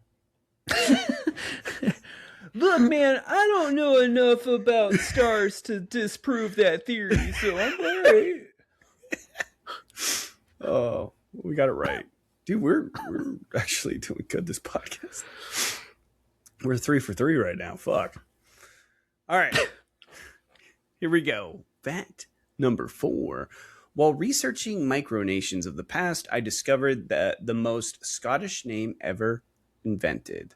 Look, man, I don't know enough about stars to disprove that theory, so I'm all right. Oh, we got it right. Dude, we're actually doing good this podcast. We're 3 for 3 right now. Fuck. All right. Here we go. Fact number 4. While researching micronations of the past, I discovered that the most Scottish name ever invented.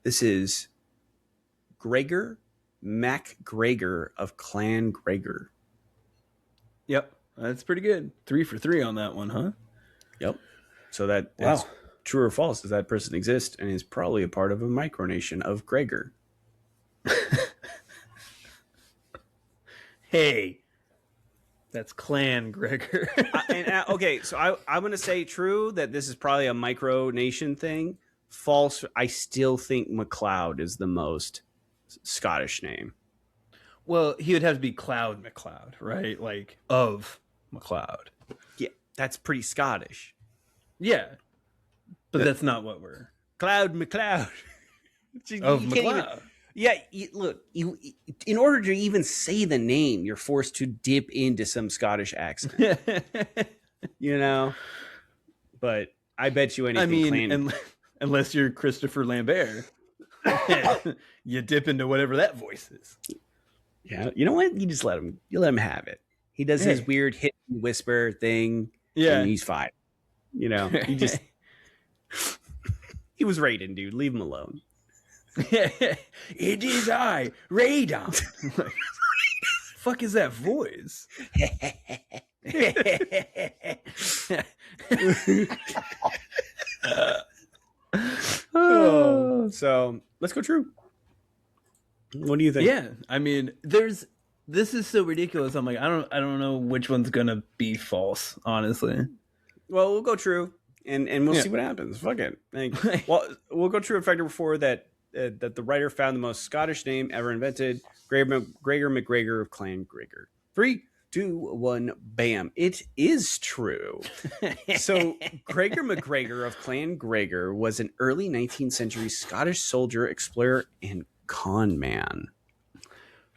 This is Gregor MacGregor of Clan Gregor. Yep, that's pretty good. 3 for 3 on that one, huh? Yep. So that's true or false? Does that person exist and is probably a part of a micronation of Gregor? Hey, that's Clan Gregor. Okay, so I'm going to say true that this is probably a micronation thing. False, I still think MacLeod is the most Scottish name. Well, he would have to be Cloud MacLeod, right? Like, of MacLeod. Yeah, that's pretty Scottish. Yeah, but that's not what we're... Cloud MacLeod. Of MacLeod. Look, in order to even say the name, you're forced to dip into some Scottish accent. You know? But I bet you anything... Unless you're Christopher Lambert, you dip into whatever that voice is. Yeah, you know what? You just let him have it. He does his weird hit and whisper thing. Yeah, and he's fine. You know, he was Raiden, dude. Leave him alone. It is I, Raiden. Fuck is that voice? So let's go true. What do you think? Yeah, I mean, this is so ridiculous. I'm like, I don't know which one's gonna be false, honestly. Well, we'll go true, and we'll see what happens. Fuck it. Well, we'll go true in fact number 4 that the writer found the most Scottish name ever invented, Gregor MacGregor of Clan Gregor. 3, 2, 1, bam. It is true. So Gregor MacGregor of Clan Gregor was an early 19th century Scottish soldier, explorer, and con man.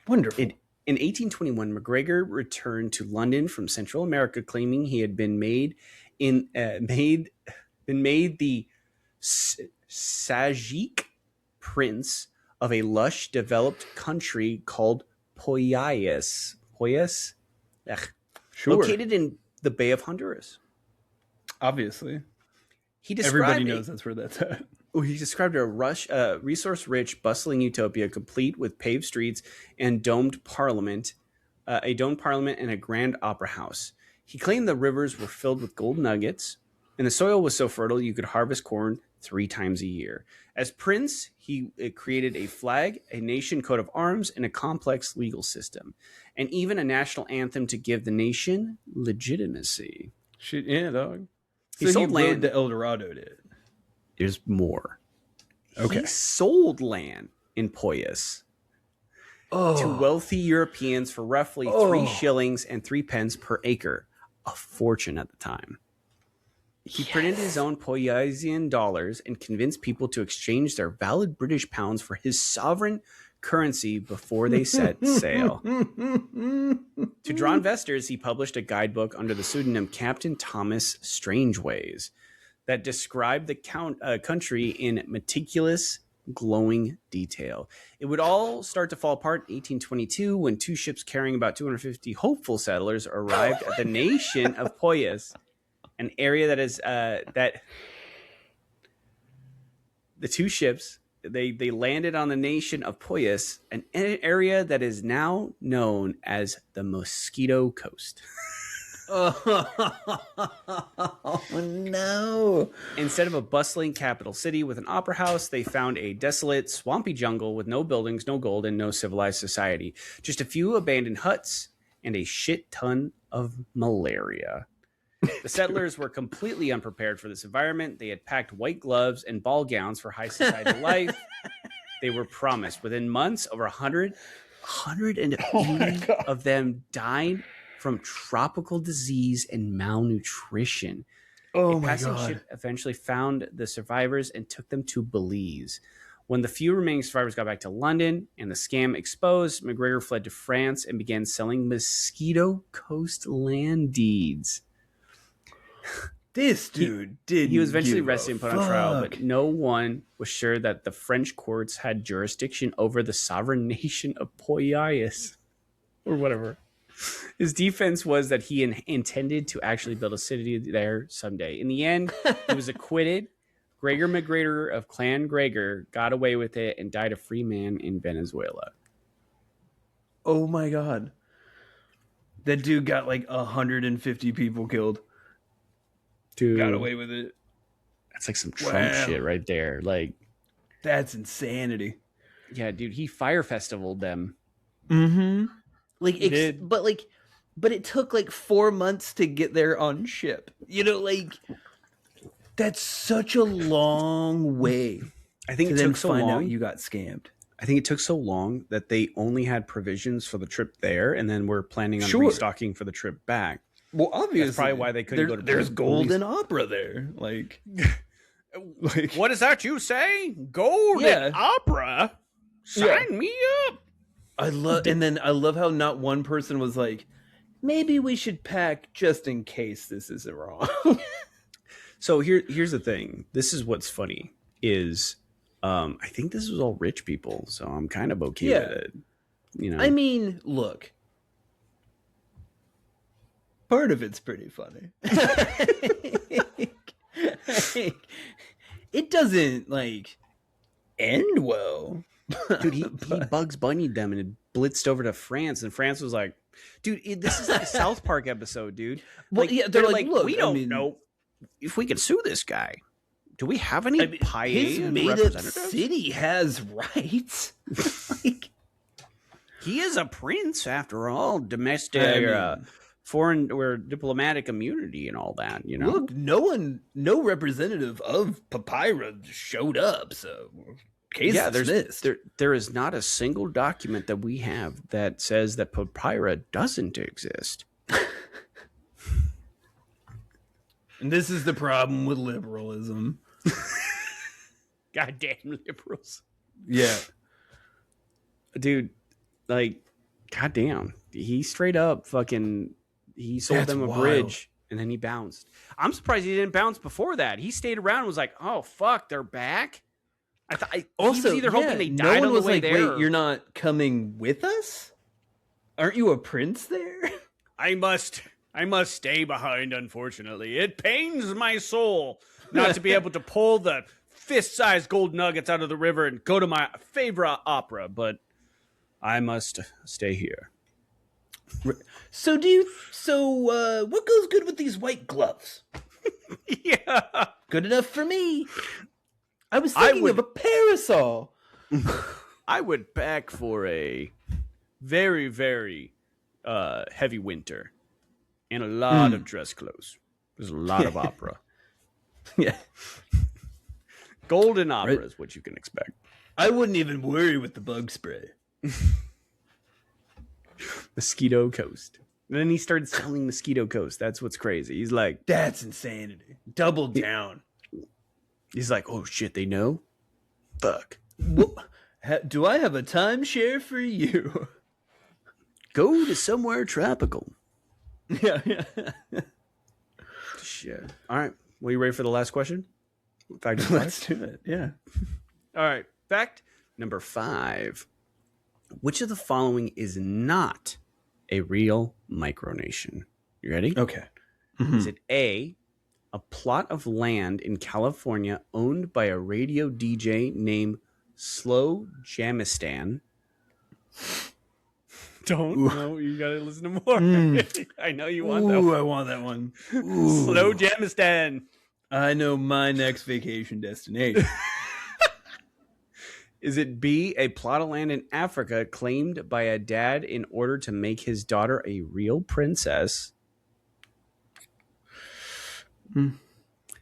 Wonderful. In 1821, MacGregor returned to London from Central America, claiming he had been made the Sajik prince of a lush, developed country called Poyais. Sure. Located in the Bay of Honduras. Obviously. Everybody knows that's where that's at. He described a resource-rich, bustling utopia complete with paved streets and domed parliament, and a grand opera house. He claimed the rivers were filled with gold nuggets, and the soil was so fertile you could harvest corn 3 times a year. As prince, he created a flag, a nation coat of arms, and a complex legal system, and even a national anthem to give the nation legitimacy. Shit, yeah, dog. He sold land. The El Dorado did. There's more. Okay. He sold land in Poyais to wealthy Europeans for roughly 3 shillings and 3 pence per acre. A fortune at the time. He printed his own Poyasian dollars and convinced people to exchange their valid British pounds for his sovereign currency before they set sail. To draw investors, he published a guidebook under the pseudonym Captain Thomas Strangeways that described the country in meticulous, glowing detail. It would all start to fall apart in 1822 when 2 ships carrying about 250 hopeful settlers arrived at the nation of Poyas, an area that is that the 2 ships they landed on the nation of Poyas, an area that is now known as the Mosquito Coast. Oh no. Instead of a bustling capital city with an opera house, they found a desolate, swampy jungle with no buildings, no gold, and no civilized society. Just a few abandoned huts and a shit ton of malaria. The settlers were completely unprepared for this environment. They had packed white gloves and ball gowns for high society life. They were promised. Within months, over 180 of them died from tropical disease and malnutrition. Oh a my passing God. ship eventually found the survivors and took them to Belize. When the few remaining survivors got back to London and the scam exposed, McGregor fled to France and began selling Mosquito Coast land deeds. This dude did. He was eventually arrested and put on trial, but no one was sure that the French courts had jurisdiction over the sovereign nation of Poyais, or whatever. His defense was that he intended to actually build a city there someday. In the end, he was acquitted. Gregor McGregor of Clan Gregor got away with it and died a free man in Venezuela. Oh my God. That dude got like 150 people killed. Dude, got away with it. That's like some Trump shit right there. Like, that's insanity. Yeah, dude, he fire festivaled them. Mm-hmm. But it took like 4 months to get there on ship. You know, like that's such a long way. I think it took so long. Out you got scammed. I think it took so long that they only had provisions for the trip there, and then we're planning on restocking for the trip back. Well, obviously, that's probably why they couldn't go to. There's golden opera there, like what is that you say? Golden opera? Sign me up. I love how not one person was like, maybe we should pack just in case this isn't wrong. So here's the thing. This is what's funny is, I think this was all rich people, so I'm kind of okay with it. You know, I mean, look. Part of it's pretty funny. It doesn't like end well. Dude, he Bugs Bunnied them and it blitzed over to France, and France was like, dude, this is like a South Park episode, dude. Well, like, they're like, look, we don't know if we can sue this guy. Do we have any his made-up city has rights. Like, he is a prince after all, domestic foreign or diplomatic immunity and all that, you know. Look, no representative of Papyra showed up, so there is not a single document that we have that says that Papyra doesn't exist. And this is the problem with liberalism. Goddamn liberals. Yeah. Dude, like, goddamn. He straight up he sold them a bridge and then he bounced. I'm surprised he didn't bounce before that. He stayed around and was like, oh, fuck, they're back? I thought he was either hoping they died on the way there. Wait, you're not coming with us? Aren't you a prince there? I must stay behind, unfortunately. It pains my soul not to be able to pull the fist-sized gold nuggets out of the river and go to my favorite opera, but I must stay here. So what goes good with these white gloves? Yeah. Good enough for me. I was thinking of a parasol. I would pack for a very, very heavy winter and a lot of dress clothes. There's a lot of opera. Yeah. Golden opera is what you can expect. I wouldn't even worry with the bug spray. Mosquito Coast. And then he started selling Mosquito Coast. That's what's crazy. He's like, that's insanity. Double down. He's like, oh shit, they know? Fuck. Do I have a timeshare for you? Go to somewhere tropical. Yeah. Shit. All right. Well, you ready for the last question? Fact Let's do it. Yeah. All right. Fact number 5. Which of the following is not a real micronation? You ready? Okay. Mm-hmm. Is it A, a plot of land in California owned by a radio DJ named Slowjamistan? Don't know. You gotta listen to more. I know you want that one. I want that one. Slowjamistan. I know my next vacation destination. Is it B, a plot of land in Africa claimed by a dad in order to make his daughter a real princess?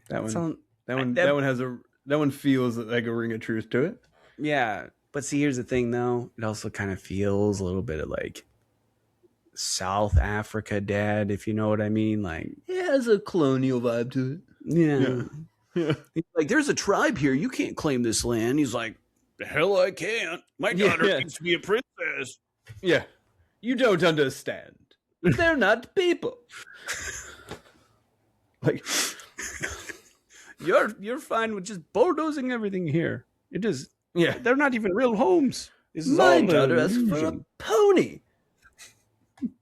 That one feels like a ring of truth to it. Yeah, but see, here's the thing, though. It also kind of feels a little bit of like South Africa dad, if you know what I mean. Like, it has a colonial vibe to it. Yeah. He's like, there's a tribe here. You can't claim this land. He's like, the hell I can't. My daughter needs to be a princess. Yeah. You don't understand. They're not people. Like, you're fine with just bulldozing everything here. It is. Yeah. They're not even real homes. This is my daughter asked for a pony.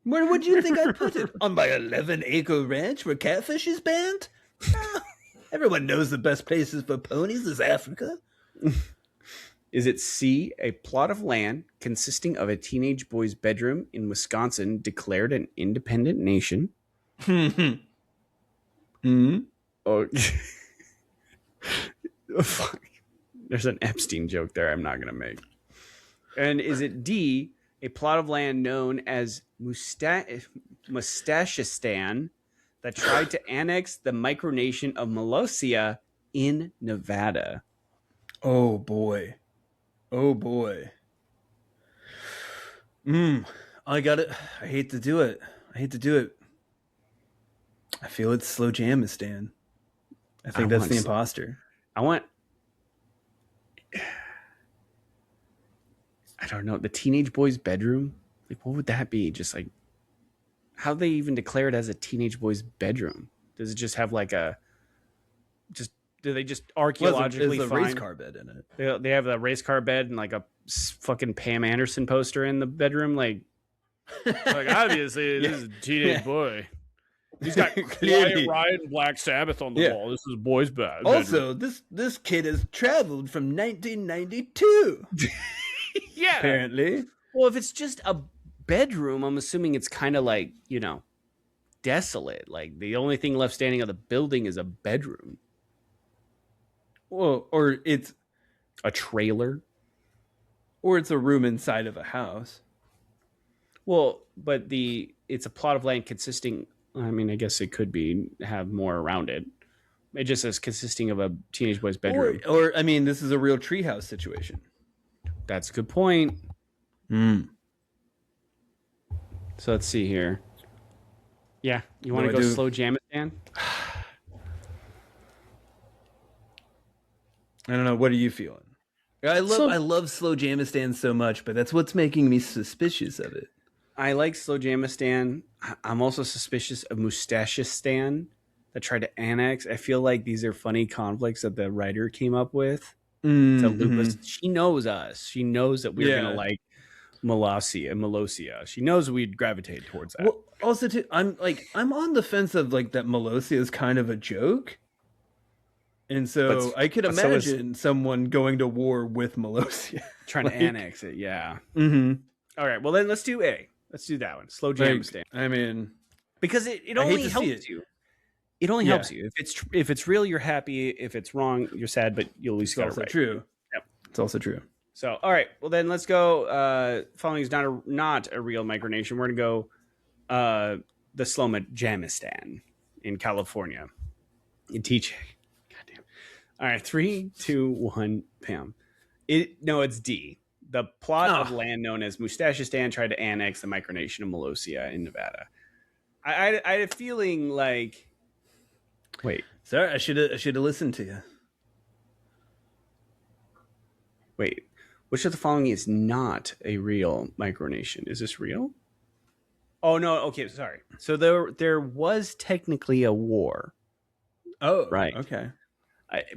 Where would you think I'd put it? On my 11-acre ranch where catfish is banned? Everyone knows the best places for ponies is Africa. Is it C, a plot of land consisting of a teenage boy's bedroom in Wisconsin declared an independent nation? Or fuck. There's an Epstein joke there I'm not going to make. And is it D, a plot of land known as Mustachistan that tried to annex the micronation of Molossia in Nevada? Oh, boy. I got it. I hate to do it. I feel it's Slowjamistan. I think that's the imposter. I don't know. The teenage boy's bedroom? Like, what would that be? Just like, how they even declare it as a teenage boy's bedroom? Does it just have like do they just archaeologically find a find race car bed in it? They have a race car bed and like a fucking Pam Anderson poster in the bedroom. Like obviously this is a teenage boy. He's got Quiet Riot and Black Sabbath on the wall. This is a boy's bed. Also, this kid has traveled from 1992. Yeah. Apparently. Well, if it's just a bedroom, I'm assuming it's kind of like, desolate. Like the only thing left standing of the building is a bedroom. Well, or it's a trailer. Or it's a room inside of a house. Well, but it's a plot of land consisting, I mean, I guess it could have more around it. It just says consisting of a teenage boy's bedroom. Or I mean, this is a real treehouse situation. That's a good point. So let's see here. Yeah, you want to go Slowjamistan? I don't know. What are you feeling? I love Slowjamistan so much, but that's what's making me suspicious of it. I like Slowjamistan. I'm also suspicious of Mustachistan that tried to annex. I feel like these are funny conflicts that the writer came up with. To loop us. She knows us. She knows that we're gonna like Molossia. She knows we'd gravitate towards that. Well, also, too, I'm on the fence of like that Molossia is kind of a joke, and so I could imagine someone going to war with Molossia, trying to annex it. Yeah. All right. Well, then let's do A. Let's do that one. Slowjamistan. I mean, because it only helps you. It only helps you. If it's real, you're happy. If it's wrong, you're sad. But you'll at least got it right. True. Yep. It's also true. So, all right. Well, then let's go. Following is not a real micronation. We're gonna go the Slowjamistan in California. In TJ. Goddamn. All right. 3, 2, 1. Pam. It's D. The plot of land known as Mustachistan tried to annex the micronation of Molosia in Nevada. I had a feeling like... Wait. Sorry, I should have listened to you. Wait. Which of the following is not a real micronation? Is this real? Oh, no. Okay, sorry. So there was technically a war. Oh, right. Okay.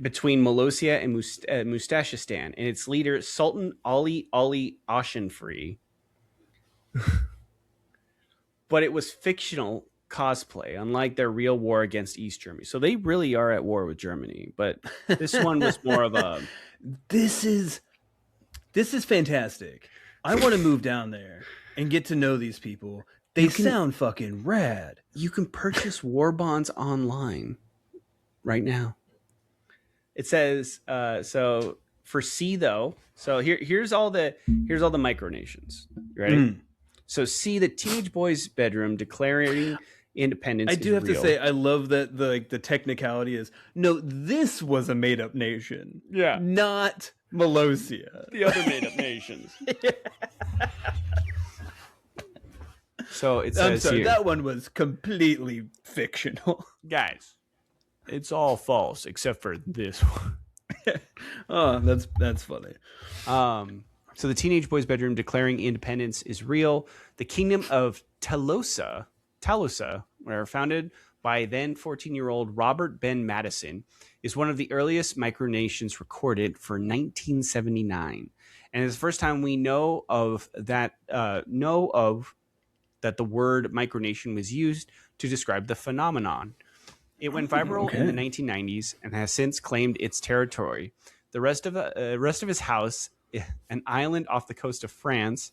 Between Molosia and Mustachistan and its leader, Sultan Ali Oshenfree. But it was fictional cosplay, unlike their real war against East Germany. So they really are at war with Germany. But this one was more of a... This is fantastic. I want to move down there and get to know these people. They sound fucking rad. You can purchase war bonds online right now. It says so for C though. So here's all the micronations. You ready? So C, the teenage boy's bedroom declaring independence. I do have to say I love that the technicality is no. This was a made up nation. Yeah, not Molosia. The other made up nations. So it says I'm sorry, here, that one was completely fictional. Guys, it's all false except for this one. Oh, that's funny. So the teenage boy's bedroom declaring independence is real. The kingdom of Talosa, were founded by then 14-year-old Robert Ben Madison, is one of the earliest micronations recorded for 1979, and it's the first time we know of that that the word micronation was used to describe the phenomenon. It went viral in the 1990s and has since claimed its territory. The rest of his house, an island off the coast of France.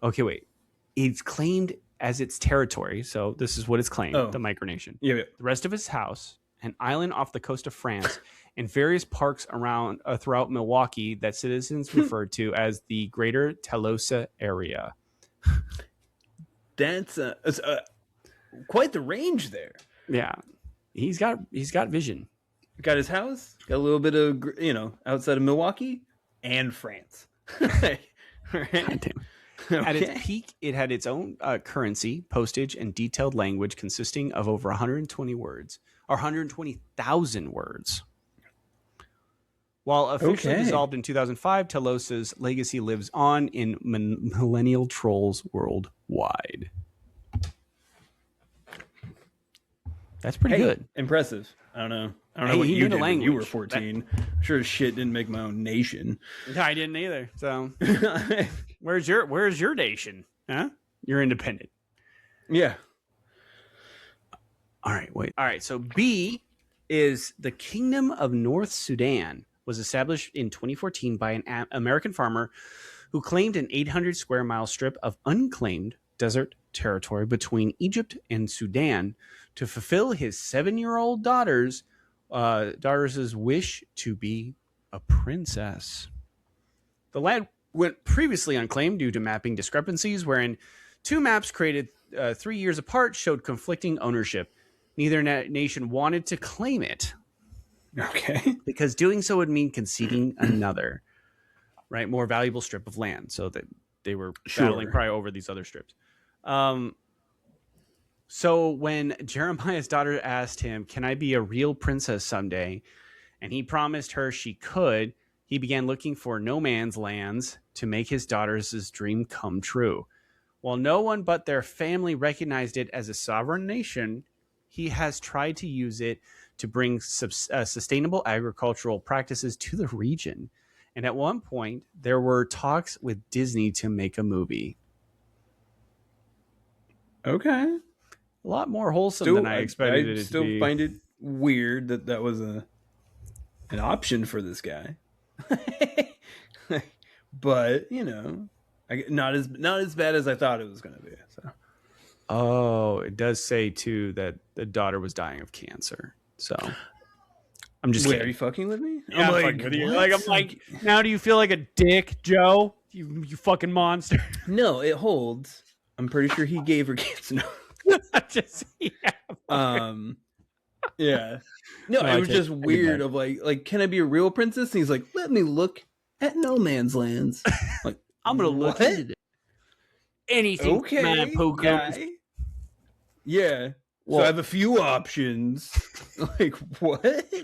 Okay, wait. It's claimed as its territory, so this is what it's claimed, the micronation. Yeah. The rest of his house, an island off the coast of France, and various parks around throughout Milwaukee that citizens refer to as the Greater Talosa area. That's quite the range there. Yeah, he's got vision. Got his house, got a little bit of outside of Milwaukee and France. Right. Okay. At its peak, it had its own currency, postage, and detailed language consisting of over 120 words, or 120,000 words. While officially dissolved in 2005, Talosa's legacy lives on in millennial trolls worldwide. That's pretty good. Impressive. I don't know what you did when you were 14. Sure as shit didn't make my own nation. I didn't either. So where's your nation? Huh? You're independent. Yeah. All right, wait. All right, so B is the Kingdom of North Sudan was established in 2014 by an American farmer who claimed an 800 square mile strip of unclaimed desert territory between Egypt and Sudan to fulfill his 7-year-old daughter's wish to be a princess. The land went previously unclaimed due to mapping discrepancies, wherein two maps created 3 years apart showed conflicting ownership. Neither nation wanted to claim it. Okay. Because doing so would mean conceding another, right, more valuable strip of land. So that they were battling probably over these other strips. So when Jeremiah's daughter asked him, "Can I be a real princess someday?" and he promised her she could, he began looking for no man's lands to make his daughter's dream come true. While no one but their family recognized it as a sovereign nation, he has tried to use it to bring sustainable agricultural practices to the region. And at one point, there were talks with Disney to make a movie. Okay. A lot more wholesome than I expected it to be. I still find it weird that was an option for this guy. But, not as bad as I thought it was going to be. So. Oh, it does say, too, that the daughter was dying of cancer. So I'm just kidding. Are you fucking with me? Yeah, I'm fucking with you. I'm like, now do you feel like a dick, Joe? You fucking monster. No, it holds. I'm pretty sure he gave her cancer. No. Yeah. No, it was just weird of like, can I be a real princess? And he's like, let me look at no man's lands. Like, I'm gonna look into this. Anything, okay, man, guy. Yeah. Well, so I have a few options. Like, what?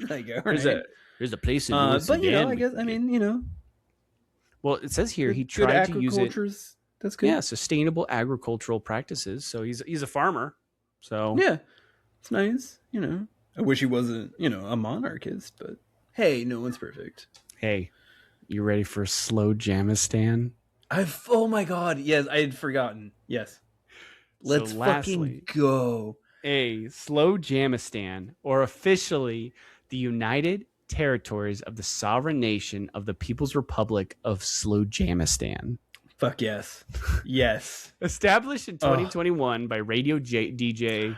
Like, all right. There's a place in but Sudan, you know, I guess, I mean, you know. Well, it says here he tried to use it. That's good. Yeah, sustainable agricultural practices. So he's a farmer. So yeah, it's nice. You know, I wish he wasn't, you know, a monarchist, but hey, no one's perfect. Hey, you ready for Slowjamistan? Oh my god, yes, I had forgotten. Yes, let's fucking go. Slowjamistan, or officially the United Territories of the Sovereign Nation of the People's Republic of Slowjamistan. Fuck yes. Yes. Established in 2021 by radio DJ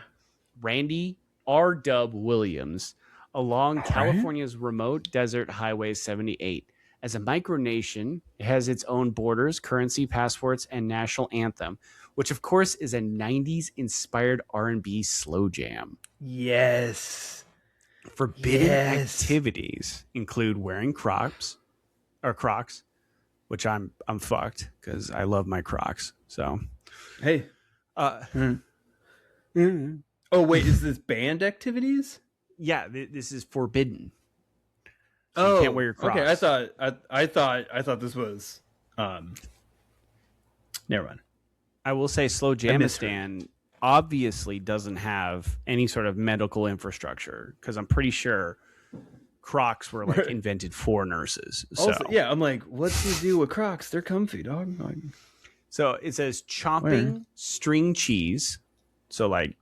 Randy R. Dub Williams along California's remote desert Highway 78. As a micronation, it has its own borders, currency, passports, and national anthem, which of course is a 90s inspired R&B slow jam. Yes. Forbidden activities include wearing Crocs, which I'm fucked because I love my Crocs. So, hey. Oh wait, is this banned activities? Yeah, this is forbidden. So you can't wear your Crocs. Okay, I thought this was never mind. I will say Slowjamistan obviously doesn't have any sort of medical infrastructure because I'm pretty sure Crocs were like invented for nurses. So also, yeah, I'm like, what's the deal with Crocs? They're comfy, dog. So it says chopping string cheese. So like,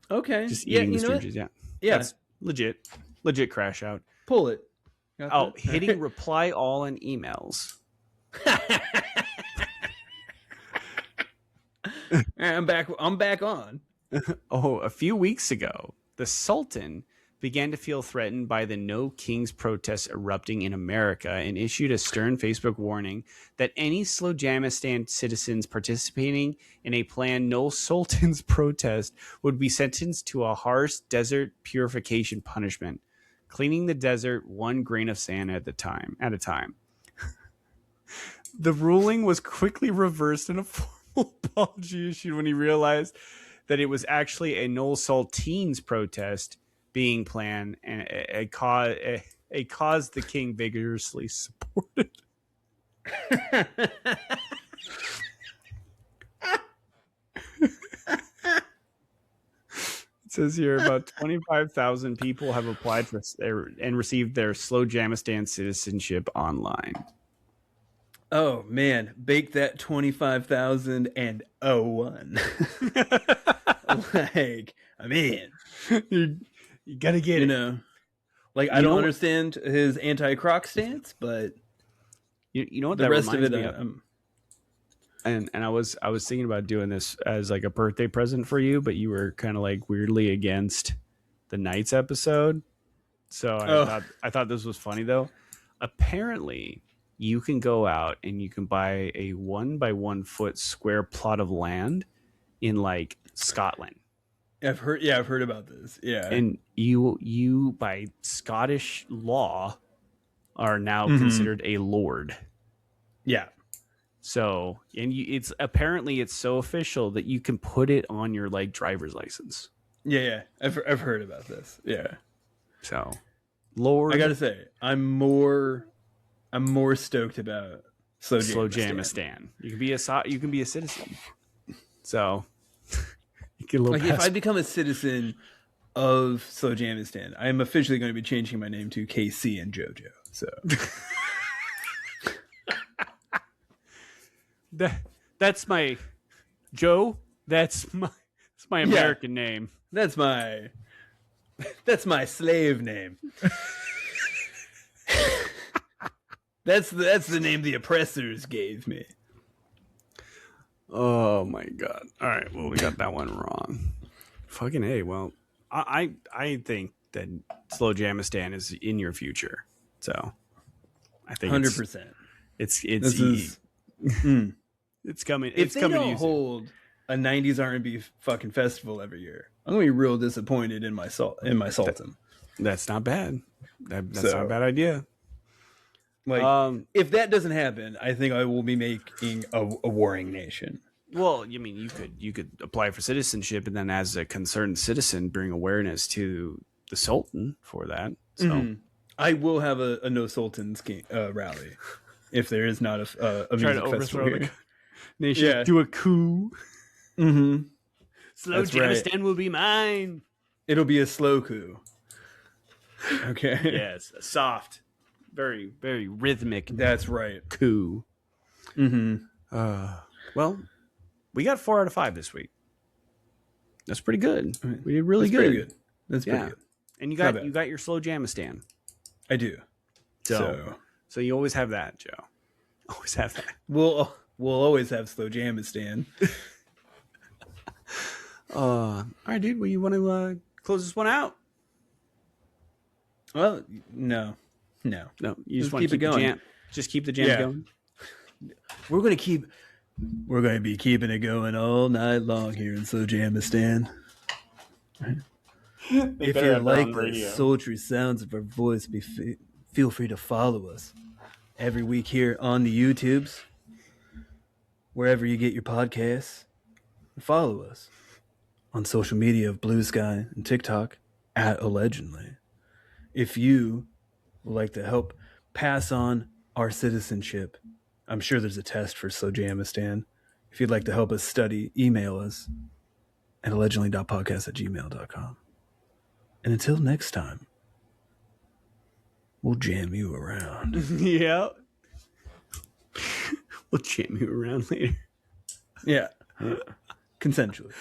okay, just eating the string cheese. Yeah, that's legit crash out. Pull it. Hitting reply all in emails. I'm back on. A few weeks ago, the Sultan began to feel threatened by the No Kings protests erupting in America and issued a stern Facebook warning that any Slowjamistan citizens participating in a planned No Sultans protest would be sentenced to a harsh desert purification punishment, cleaning the desert one grain of sand at a time. The ruling was quickly reversed in a formal apology issued when he realized that it was actually a No Saltines protest being planned and a cause the king vigorously supported. It says here about 25,000 people have applied for and received their Slowjamistan citizenship online. Oh man, bake that 25,001. Like, I mean, you gotta get it. Know, like I don't understand his anti-Croc stance, but you know what the that rest of it. And I was thinking about doing this as like a birthday present for you, but you were kind of like weirdly against the Knights episode. So I thought this was funny though. Apparently, you can go out and you can buy a 1 by 1 foot square plot of land in like Scotland. I've heard about this. Yeah. And you by Scottish law are now considered a lord. Yeah. So, and it's apparently so official that you can put it on your like driver's license. Yeah. I've heard about this. Yeah. So, lord, I got to say, I'm more stoked about Slowjamistan. You can be a citizen. So, you get a little if I become a citizen of Slowjamistan, I am officially going to be changing my name to KC and JoJo. So that's my Joe. That's my American name. That's my slave name. That's the name the oppressors gave me. Oh my god! All right, well we got that one wrong. Fucking A. Well, I think that Slowjamistan is in your future. So I think 100%. It's coming. If they don't hold a 90s R&B fucking festival every year, I'm gonna be real disappointed in my Sultan. That's not bad. That's not a bad idea. Like, if that doesn't happen, I think I will be making a warring nation. Well, I mean, you could apply for citizenship, and then as a concerned citizen, bring awareness to the Sultan for that. So I will have a no Sultans rally if there is not a try music to festival overthrow here. the nation. Yeah. Do a coup. Mm-hmm. Slow Jamastan will be mine. It'll be a slow coup. Okay. Yes, a soft, very, very rhythmic. That's right. Coup. Well, we got 4 out of 5 this week. That's pretty good. We did really good. That's pretty good. And you got your slow Jamastan. I do. So you always have that, Joe. Always have that. We'll always have slow Jamastan. All right, dude. Well, you want to close this one out? Well, no. You just want to keep it going. Just keep the jam going. We're gonna be keeping it going all night long here in Slow Jamistan. If you like the sultry sounds of our voice, feel free to follow us every week here on the YouTubes, wherever you get your podcasts. Follow us on social media of Blue Sky and TikTok at Allegendly. If you would like to help pass on our citizenship, I'm sure there's a test for Slow Jamistan. If you'd like to help us study, email us at allegendly.podcast@gmail.com. And until next time, we'll jam you around. Yeah. We'll jam you around later. Yeah. Consensually.